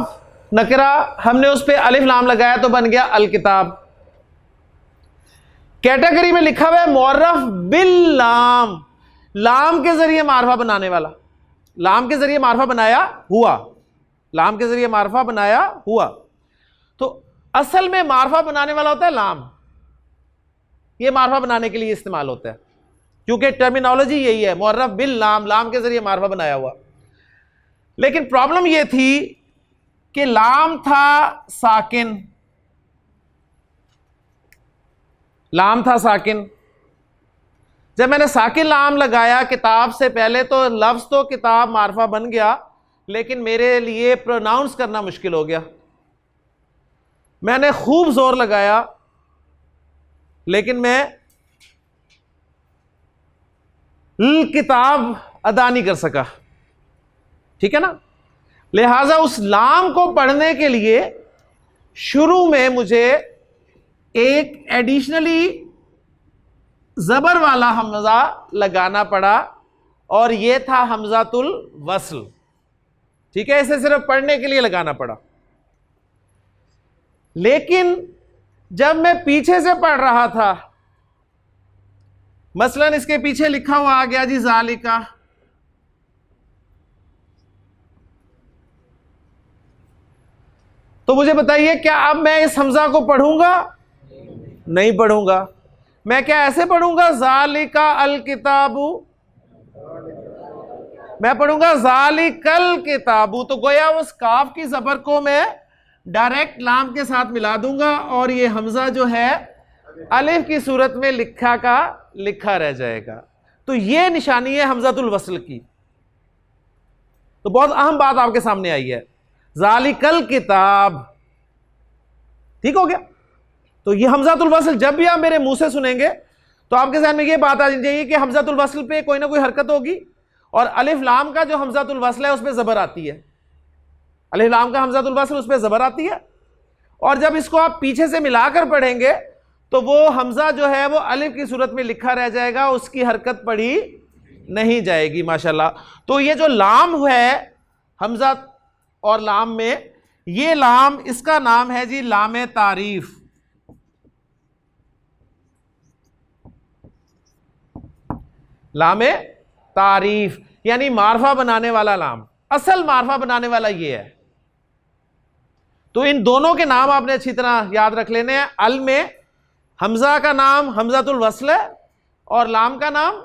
नकरा, हमने उस पर अलिफ लाम लगाया तो बन गया अल किताब। कैटेगरी में लिखा हुआ है मुअर्रफ बिल लाम, लाम के जरिए मारफा बनाने वाला, लाम के जरिए मारफा बनाया हुआ, लाम के जरिए मारफा बनाया हुआ। तो असल में मारफा बनाने वाला होता है लाम, ये मारफा बनाने के लिए इस्तेमाल होता है, क्योंकि टर्मिनोलॉजी यही है, मुअर्रफ बिल लाम, लाम के जरिए मारफा बनाया हुआ। लेकिन प्रॉब्लम यह थी कि लाम था साकिन, लाम था साकिन। जब मैंने साकिन लाम लगाया किताब से पहले तो लफ्ज तो किताब मारफा बन गया, लेकिन मेरे लिए प्रोनाउंस करना मुश्किल हो गया। मैंने खूब जोर लगाया लेकिन मैं किताब अदा नहीं कर सका, ठीक है ना। लिहाजा उस लाम को पढ़ने के लिए शुरू में मुझे एक एडिशनली जबर वाला हमजा लगाना पड़ा और यह था हमजातुल वस्ल, ठीक है। इसे सिर्फ पढ़ने के लिए लगाना पड़ा। लेकिन जब मैं पीछे से पढ़ रहा था, मसलन इसके पीछे लिखा हुआ आ गया जी ज़ालिका, तो मुझे बताइए क्या अब मैं इस हमजा को पढ़ूंगा? नहीं पढ़ूंगा। मैं क्या ऐसे पढ़ूंगा ज़ालिका अल किताबु? मैं पढ़ूंगा ज़ालिकल किताबु। तो गोया उस काफ की जबर को मैं डायरेक्ट लाम के साथ मिला दूंगा और ये हमजा जो है अलिफ की सूरत में लिखा का लिखा रह जाएगा। तो ये निशानी है हमजातुल वस्ल की। तो बहुत अहम बात आपके सामने आई है, ज़ालिकल किताब, ठीक हो गया। तो ये हमजातुल वस्ल जब भी आप मेरे मुंह से सुनेंगे तो आपके ज़हन में ये बात आ जाएगी कि हमजातुल वस्ल पे कोई ना कोई हरकत होगी और अलिफ लाम का जो हमजातुल वस्ल है उस पर ज़बर आती है, अलिफ लाम का हमजातुल वस्ल उस पर ज़बर आती है। और जब इसको आप पीछे से मिलाकर पढ़ेंगे तो वो हमजा जो है वो अलिफ की सूरत में लिखा रह जाएगा, उसकी हरकत पढ़ी नहीं जाएगी माशाल्लाह। तो ये जो लाम है हमजा और लाम में, ये लाम इसका नाम है जी लामे तारीफ। लामे तारीफ यानी मारफा बनाने वाला लाम, असल मारफा बनाने वाला ये है। तो इन दोनों के नाम आपने अच्छी तरह याद रख लेने हैं। अल में हमजा का नाम हमजातुल वस्ल है और लाम का नाम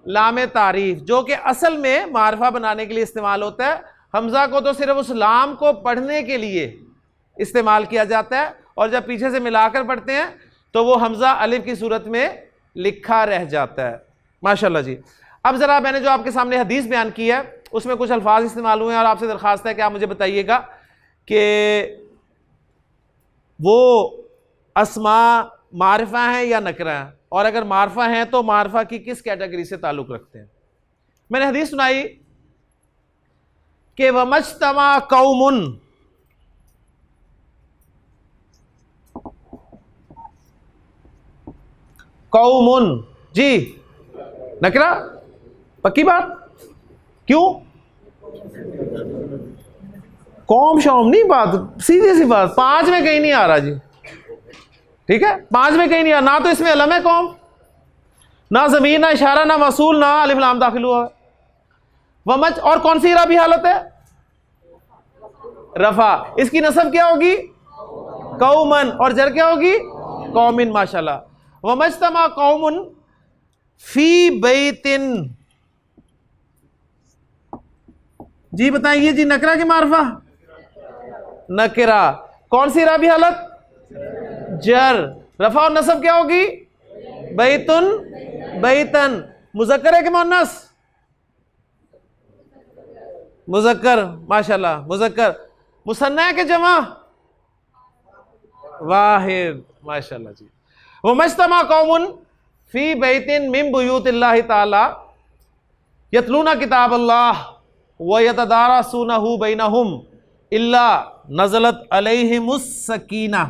लामे तारीफ, जो कि असल में मारफा बनाने के लिए इस्तेमाल होता है। हमजा को तो सिर्फ उस लाम को पढ़ने के लिए इस्तेमाल किया जाता है और जब पीछे से मिलाकर पढ़ते हैं तो वो हमजा अलिफ की सूरत में लिखा रह जाता है माशाल्लाह जी। अब ज़रा मैंने जो आपके सामने हदीस बयान की है उसमें कुछ अल्फाज इस्तेमाल हुए हैं और आपसे दरख्वास्त है कि आप मुझे बताइएगा कि वो अस्मा मारफा हैं या नकरा हैं, और अगर मारफा हैं तो मारफा की किस कैटेगरी से ताल्लुक़ रखते हैं। मैंने हदीस सुनाई कि वमज्तमा कौमुन, कौमुन जी नकरा, पक्की बात, क्यों? कौम शौम नहीं, बात सीधी सी बात, पांच में कहीं नहीं आ रहा जी, ठीक है, पांच में कहीं नहीं आ रहा। ना तो इसमें अलम है कौम, ना जमीर, ना इशारा, ना मसूल, ना अलिफ लाम दाखिल हुआ। वमज और कौन सी रबी हालत है? रफा। इसकी नसब क्या होगी? कौमन, और जर क्या होगी? कौमिन माशाल्लाह। वमज्तमा कौमुन फी बैतिन, जी बताइए जी, नकरा की मारफा नकरा, कौन सी रबी हालत? जर। रफा और नसब क्या होगी? बैतुन बैतन। मुज़क्कर है कि मुअन्नस? मुज़क्कर माशाल्लाह, मुज़क्कर। मुसन्ना है कि जमा? वाहिद माशाल्लाह जी। वमज्तमा कौमुन फी बैतिन मिन बुयूतिल्लाहि ताला यतलूना किताबल्लाह व यतदारसूनहु बैनहुम इल्ला नज़लत अलैहिमुस सकीना।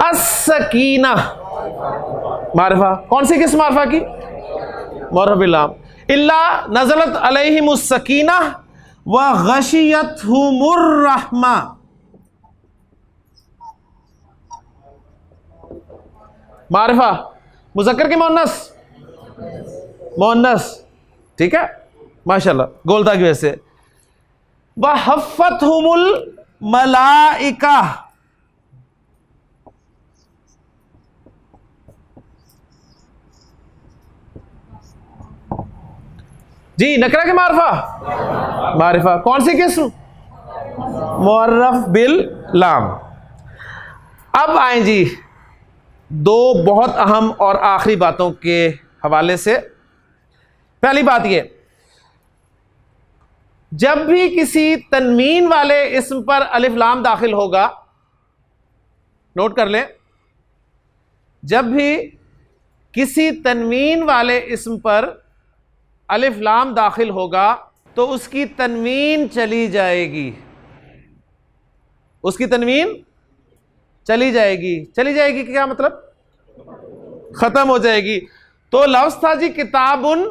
अस-सकीना मारिफा, कौन सी किस मारिफा की? मारिफा बिल्लाम। इल्ला नज़लत अलैहिमुस सकीना व गशियतहुमुर रहमा। मारिफा मुज़क्कर की मुअन्नस? मुअन्नस, ठीक है, माशाल्लाह, गोलता की वजह से। व हफ़्फ़तहुमुल मलाइका। जी नकरा के मारिफा? मारिफा, कौन सी किस्म? मुअर्रफ बिल लाम। अब आए जी दो बहुत अहम और आखिरी बातों के हवाले से। पहली बात ये, जब भी किसी तनवीन वाले इस्म पर अलिफ लाम दाखिल होगा, नोट कर लें, जब भी किसी तनवीन वाले इस्म पर अलिफ लाम दाखिल होगा तो उसकी तनवीन चली जाएगी। उसकी तनवीन चली जाएगी। चली जाएगी क्या मतलब? खत्म हो जाएगी। तो लफ्ज था जी किताबुन,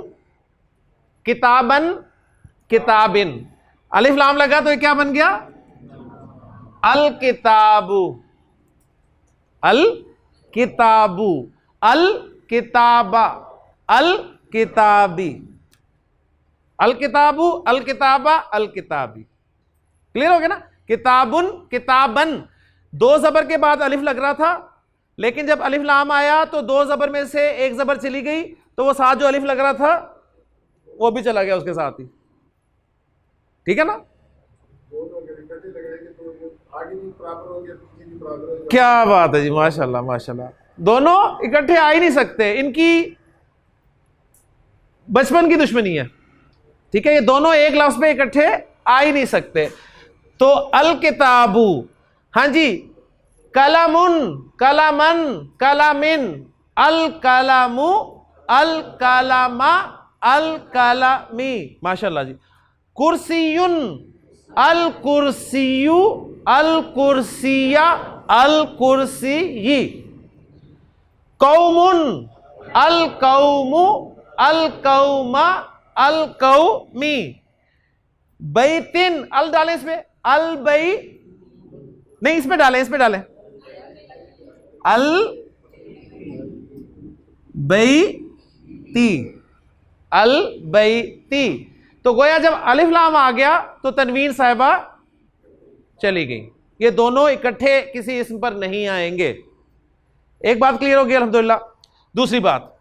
किताबन, किताबिन, अलिफ लाम लगा तो ये क्या बन गया? अल किताबु, अल किताबु, अल किताबा, अल किताबी, अल किताबु, अल किताबा, अल किताबी। क्लियर हो गया ना? किताबुन, किताबन, दो जबर के बाद अलिफ लग रहा था, लेकिन जब अलिफ लाम आया तो दो जबर में से एक जबर चली गई, तो वो साथ जो अलिफ लग रहा था वो भी चला गया उसके साथ ही। ठीक है ना? क्या बात है जी, माशाल्लाह माशाल्लाह। दोनों इकट्ठे आ ही नहीं सकते, इनकी बचपन की दुश्मनी है। ठीक है, ये दोनों एक लफ्ज पे इकट्ठे आ ही नहीं सकते। तो अल किताबू, हाँ जी, कलमुन, कलमन, कलमिन, अल कलमु, अल कलमा, अल कलमी, माशाल्लाह जी। कुर्सियुन, अल कुर्सियु, अल कुर्सिया, अल कुर्सियी। कौमुन, अल कौमु, अल कौमा, अल कौमी। बैतिन, अल डालें इस पे, अल बई, नहीं इस पे डालें, इस पे डालें, अल बैती, अल बैती। तो गोया जब अलिफ लाम आ गया तो तनवीन साहिबा चली गई। ये दोनों इकट्ठे किसी इस्म पर नहीं आएंगे। एक बात क्लियर हो गई अल्हम्दुलिल्लाह। दूसरी बात,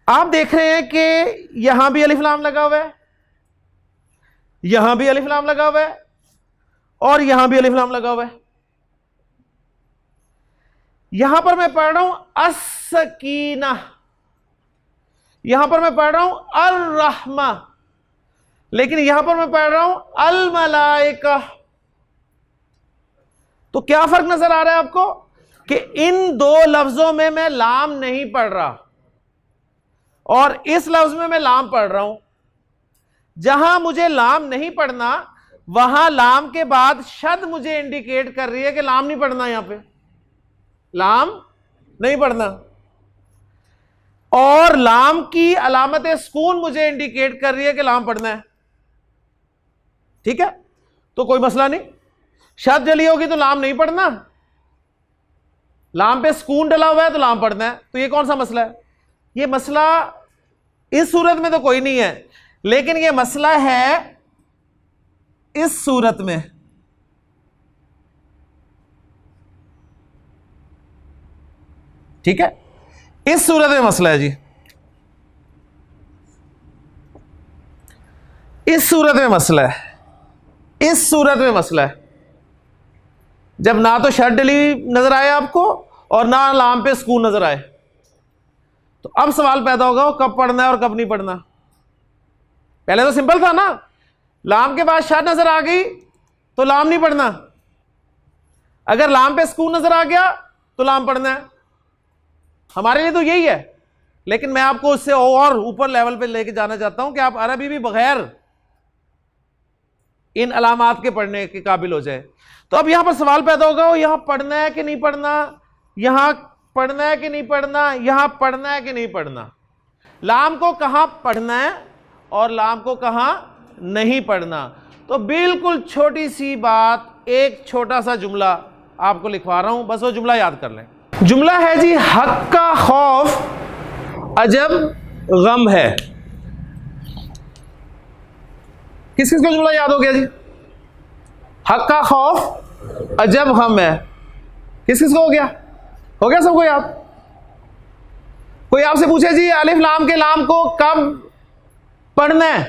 आप देख रहे हैं कि यहां भी अलिफ लाम लगा हुआ है, यहां भी अलिफ लाम लगा हुआ है, और यहां भी अलिफ लाम लगा हुआ है। यहां पर मैं पढ़ रहा हूं अस-सकीना, यहां पर मैं पढ़ रहा हूं अर-रहमा, लेकिन यहां पर मैं पढ़ रहा हूं अल-मलाइका। तो क्या फर्क नजर आ रहा है आपको कि इन दो लफ्जों में मैं लाम नहीं पढ़ रहा और इस लफ्ज में मैं लाम पढ़ रहा हूं। जहां मुझे लाम नहीं पढ़ना, वहां लाम के बाद शद मुझे इंडिकेट कर रही है कि लाम नहीं पढ़ना, यहां पे लाम नहीं पढ़ना, और लाम की अलामत सुकून मुझे इंडिकेट कर रही है कि लाम पढ़ना है। ठीक है, तो कोई मसला नहीं। शद जली होगी तो लाम नहीं पढ़ना, लाम पे सुकून डला हुआ है तो लाम पढ़ना है। तो ये कौन सा मसला है? ये मसला इस सूरत में तो कोई नहीं है, लेकिन ये मसला है इस सूरत में। ठीक है, इस सूरत में मसला है जी, इस सूरत में मसला है, इस सूरत में मसला है। जब ना तो शर्ट डली नजर आए आपको और ना लाम पे सुकून नजर आए, तो अब सवाल पैदा होगा कब पढ़ना है और कब नहीं पढ़ना। पहले तो सिंपल था ना, लाम के बाद शर्ट नजर आ गई तो लाम नहीं पढ़ना, अगर लाम पे सुकून नजर आ गया तो लाम पढ़ना है, हमारे लिए तो यही है। लेकिन मैं आपको उससे और ऊपर लेवल पे लेके जाना चाहता हूं कि आप अरबी भी बगैर इन अलामात के पढ़ने के काबिल हो जाए। तो अब यहां पर सवाल पैदा होगा, यहां पढ़ना है कि नहीं पढ़ना, यहां पढ़ना है कि नहीं पढ़ना, यहां पढ़ना है कि नहीं पढ़ना, लाम को कहां पढ़ना है और लाम को कहां नहीं पढ़ना। तो बिल्कुल छोटी सी बात, एक छोटा सा जुमला आपको लिखवा रहा हूं, बस वो जुमला याद कर लें। जुमला है जी, हक का खौफ अजब गम है। किस किस को जुमला याद हो गया जी? हक का खौफ अजब गम है, किस किस को हो गया? हो गया सबको याद? कोई आपसे पूछे जी अलिफ लाम के लाम को कब पढ़ना है,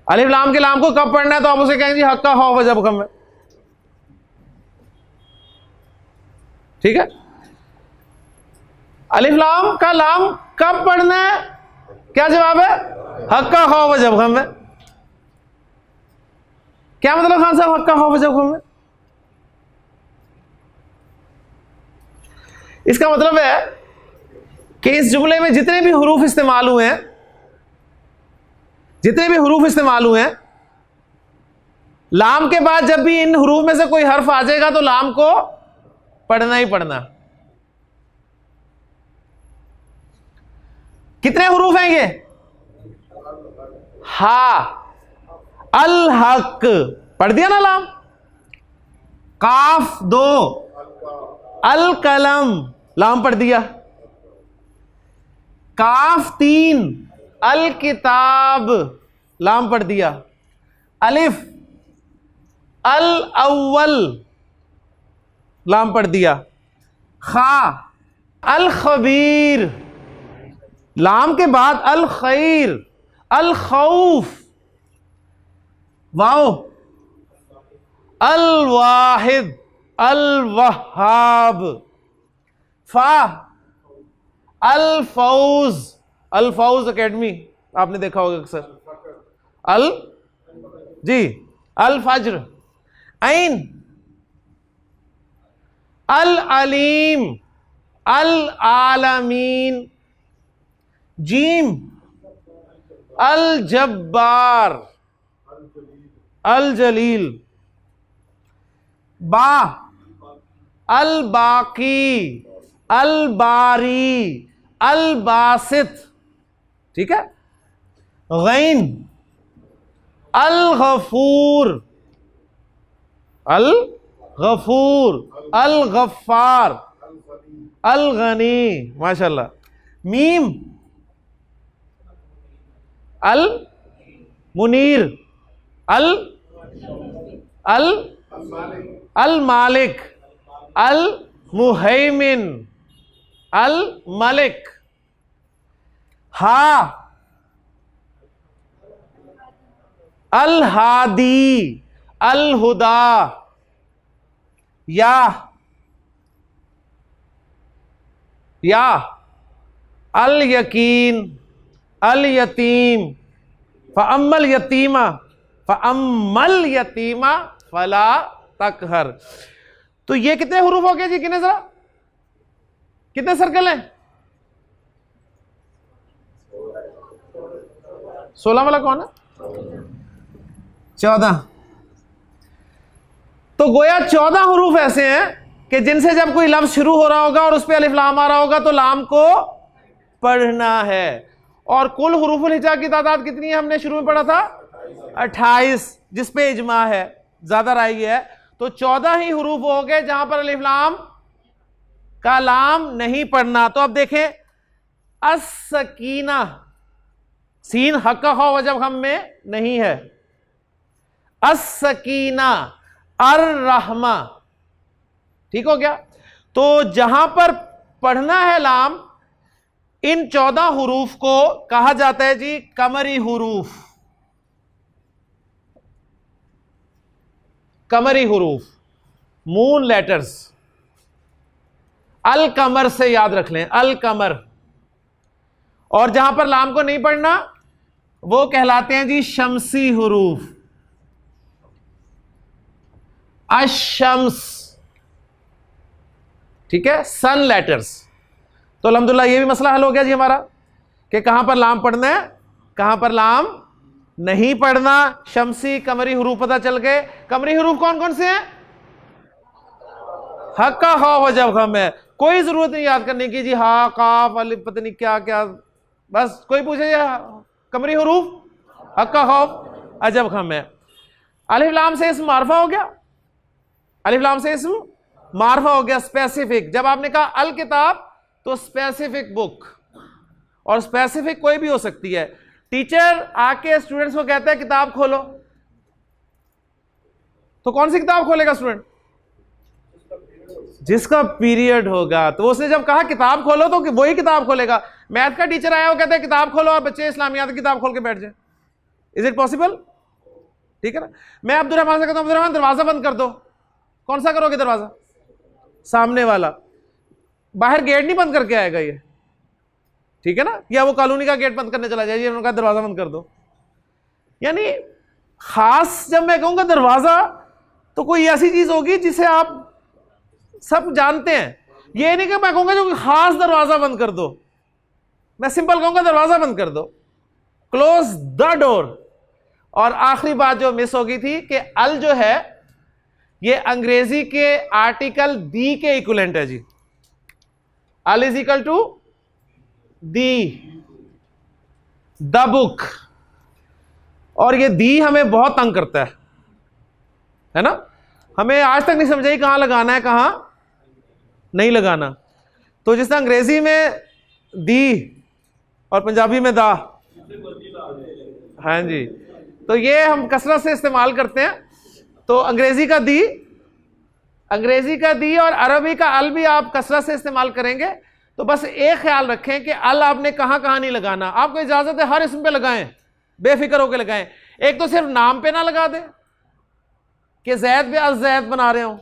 अलिफ लाम के लाम को कब पढ़ना है, तो आप उसे कहेंगे जी हक का खौफ अजब गम है। ठीक है, अलिफ लाम का लाम कब पढ़ना है, क्या जवाब है? हक का खौफ अजब गम है। क्या मतलब खान साहब हक का खौफ अजब गम है? इसका मतलब है कि इस जुमले में जितने भी हुरूफ इस्तेमाल हुए हैं, जितने भी हुरूफ इस्तेमाल हुए हैं, लाम के बाद जब भी इन हुरूफ में से कोई हर्फ आ जाएगा तो लाम को पढ़ना ही पढ़ना। कितने हुरूफ हैं ये? हा, अल हक पढ़ दिया ना लाम, काफ 2, अल कलम लाम पढ़ दिया, काफ 3, अल किताब लाम पढ़ दिया, अलिफ अल अव्वल लाम पढ़ दिया, खा अल खबीर, लाम के बाद अल खैर, अल खौफ, वाओ अल वाहिद, अल वहाब, फा अल फौज, अल फौज एकेडमी आपने देखा होगा अक्सर, अल जी अल फज्र, ऐन अल अलीम, अल आलमीन, जीम अल जब्बार, अल जलील, बा अल बाकी, अल बारी, अल बासित, ठीक है, गैन अल गफूर, अल गफूर, अल गफ्फार, अल गनी, माशाल्लाह, मीम अल मुनीर, अल अल अल मालिक, अल मुहैमिन, अल मलिक, हा अल हादी, अल हुदा, या अल यकीन, अल यतीम, फअम्मल यतीमा, फअम्मल यतीमा फला तकहर। तो ये कितने हुरूफ हो गए जी? कितने जरा, कितने सर्कल हैं? 16 वाला कौन है? 14। तो गोया 14 हुरूफ ऐसे हैं कि जिनसे जब कोई लफ्ज शुरू हो रहा होगा और उस पर अलिफ लाम आ रहा होगा तो लाम को पढ़ना है। और कुल हुरूफुल हिजा की तादाद कितनी है? हमने शुरू में पढ़ा था 28, जिस पे इजमा है, ज्यादा राय है। तो 14 ही हुरूफ हो गए जहां पर अलिफ लाम का लाम नहीं पढ़ना। तो अब देखें, अस-सकीना, सीन हक का खौफ अजब गम में नहीं है, अस-सकीना, अर-रहमा, ठीक हो गया। तो जहां पर पढ़ना है लाम, इन 14 हुरूफ को कहा जाता है जी कमरी हुरूफ, कमरी हुरूफ, मून लेटर्स। अल कमर से याद रख लें, अल कमर। और जहां पर लाम को नहीं पढ़ना वो कहलाते हैं जी शमसी हुरूफ, अश-शम्स, ठीक है, सन लेटर्स। तो अल्हम्दुलिल्लाह ये भी मसला हल हो गया जी हमारा कि कहां पर लाम पढ़ना है, कहां पर लाम नहीं पढ़ना। शमसी कमरी हरूफ पता चल गए। कमरी हरूफ कौन कौन से हैं? हक का खौफ अजब खम है, कोई जरूरत नहीं याद करने की जी, हा काफ अलिफ पता नहीं क्या क्या, बस कोई पूछे कमरी हरूफ हक का खौफ अजब खम है। अलिफ लाम से इसम मारफा हो गया, अलिफ लाम से इसम मारफा हो गया, स्पेसिफिक। जब आपने कहा अल किताब तो स्पेसिफिक बुक, और स्पेसिफिक कोई भी हो सकती है। टीचर आके स्टूडेंट्स को कहता है किताब खोलो, तो कौन सी किताब खोलेगा स्टूडेंट? जिसका पीरियड होगा। तो उसने जब कहा किताब खोलो तो वही किताब खोलेगा। मैथ का टीचर आया वो कहता है किताब खोलो और बच्चे इस्लामियात की किताब खोल के बैठ जाए। Is it possible? ठीक है ना। मैं अब्दुर्रहमान से कहता हूं अब्दुर्रहमान दरवाजा बंद कर दो, कौन सा करोगे दरवाजा? सामने वाला। बाहर गेट नहीं बंद करके आएगा ये, ठीक है ना। या वो कॉलोनी का गेट बंद करने चला जाए, उन्होंने कहा दरवाजा बंद कर दो। यानी खास जब मैं कहूंगा दरवाजा तो कोई ऐसी चीज होगी जिसे आप सब जानते हैं। ये नहीं कि मैं कहूंगा जो खास दरवाजा बंद कर दो, मैं सिंपल कहूंगा दरवाजा बंद कर दो, क्लोज द डोर। और आखिरी बात जो मिस हो गई थी कि अल जो है ये अंग्रेजी के आर्टिकल दी के इक्विवेलेंट है जी। अल is equal to the, the book. और ये दी हमें बहुत तंग करता है ना। हमें आज तक नहीं समझ आई कहां लगाना है कहां नहीं लगाना। तो जिस तरह अंग्रेजी में दी और पंजाबी में दा, हाँ जी, तो ये हम कसरत से इस्तेमाल करते हैं। तो अंग्रेजी का दी और अरबी का अल भी आप कसरत से इस्तेमाल करेंगे। तो बस एक ख्याल रखें कि अल आपने कहां कहां नहीं लगाना। आपको इजाजत है हर इसम पे लगाएं, बेफिक्र होकर लगाएं। एक तो सिर्फ नाम पे ना लगा दें कि जैद पे अल जैद बना रहे हो,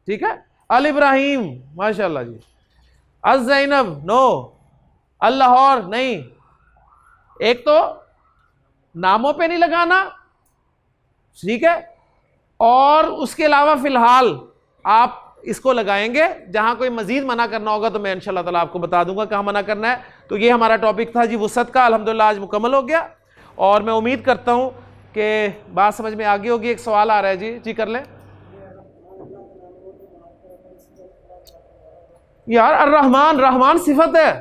ठीक है। अल इब्राहिम माशाल्लाह जी, अल जैनब नो, अल लाहौर नहीं। एक तो नामों पे नहीं लगाना, ठीक है। और उसके अलावा फिलहाल आप इसको लगाएंगे। जहां कोई मजीद मना करना होगा तो मैं इंशाल्लाह ताला आपको बता दूंगा कहां मना करना है। तो ये हमारा टॉपिक था जी वुसअत का, अल्हम्दुलिल्लाह आज मुकम्मल हो गया। और मैं उम्मीद करता हूं कि बात समझ में आ गई होगी। एक सवाल आ रहा है जी कर लें यार। अर्रहमान, रहमान सिफत है।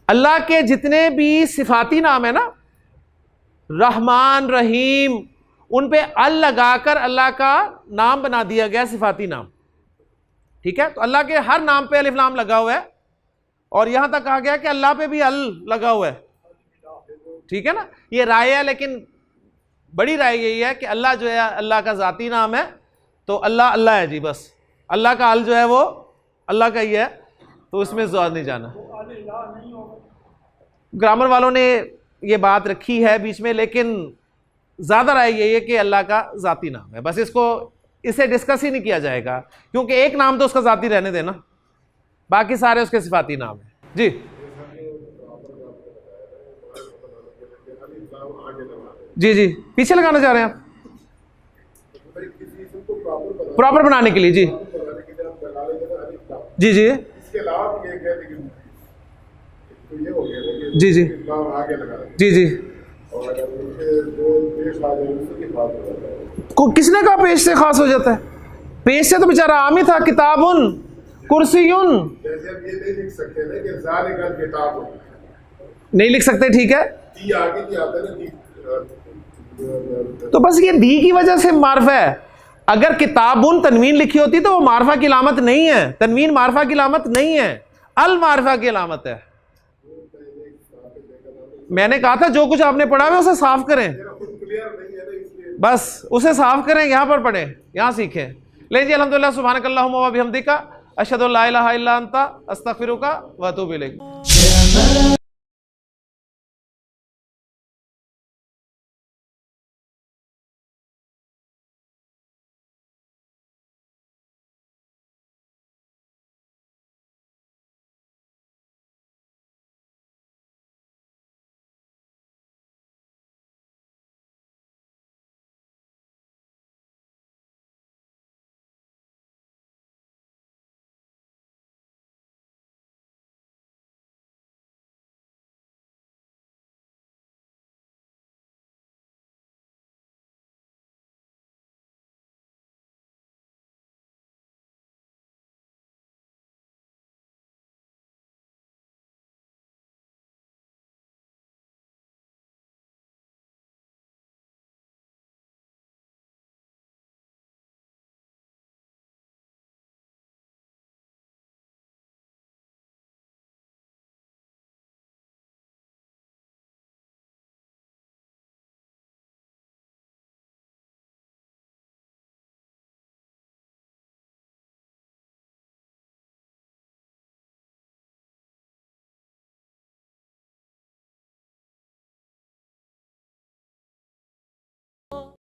अल्लाह के जितने भी सिफाती नाम है ना, रहमान रहीम, उन पे अल लगाकर अल्लाह का नाम बना दिया गया, सिफाती नाम, ठीक है। तो अल्लाह के हर नाम पे अलिफ लाम लगा हुआ है। और यहां तक कहा गया कि अल्लाह पे भी अल लगा हुआ है, ठीक है ना। ये राय है, लेकिन बड़ी राय यही है कि अल्लाह जो है अल्लाह का जाती नाम है। तो अल्लाह अल्लाह है जी, बस अल्लाह का अल जो है वो अल्लाह का ही है, तो उसमें ज़्यादा नहीं जाना। ग्रामर वालों ने ये बात रखी है बीच में, लेकिन ज़्यादा राय यही है कि अल्लाह का ज़ाती नाम है। बस इसे डिस्कस ही नहीं किया जाएगा, क्योंकि एक नाम तो उसका ज़ाती रहने देना, बाकी सारे उसके सिफाती नाम है जी। जी जी, पीछे लगाना चाह रहे हैं आप प्रॉपर बनाने के लिए जी। जी जी जी जी जी जी। किसने कहा पेश से खास हो जाता है? पेश से तो बेचारा आम ही था। किताबुन कुर्सियुन नहीं लिख सकते, ठीक है। तो बस ये दी की वजह से मारफा है। अगर किताबुन तनवीन लिखी होती तो वो मारफा की अलामत नहीं है। तनवीन मारफा की अलामत नहीं है, अल मारफा की अलामत है। मैंने कहा था जो कुछ आपने पढ़ा है उसे साफ करें, बस उसे साफ करें, यहां पर पढ़ें, यहां सीखें। ले जी, अल्हम्दुलिल्लाह, सुब्हानकल्लाहुम्मा व बिहम्दिका, अशहदु अल्ला इलाहा इल्ला अंता, अस्तगफिरुका व अतूबु इलैक।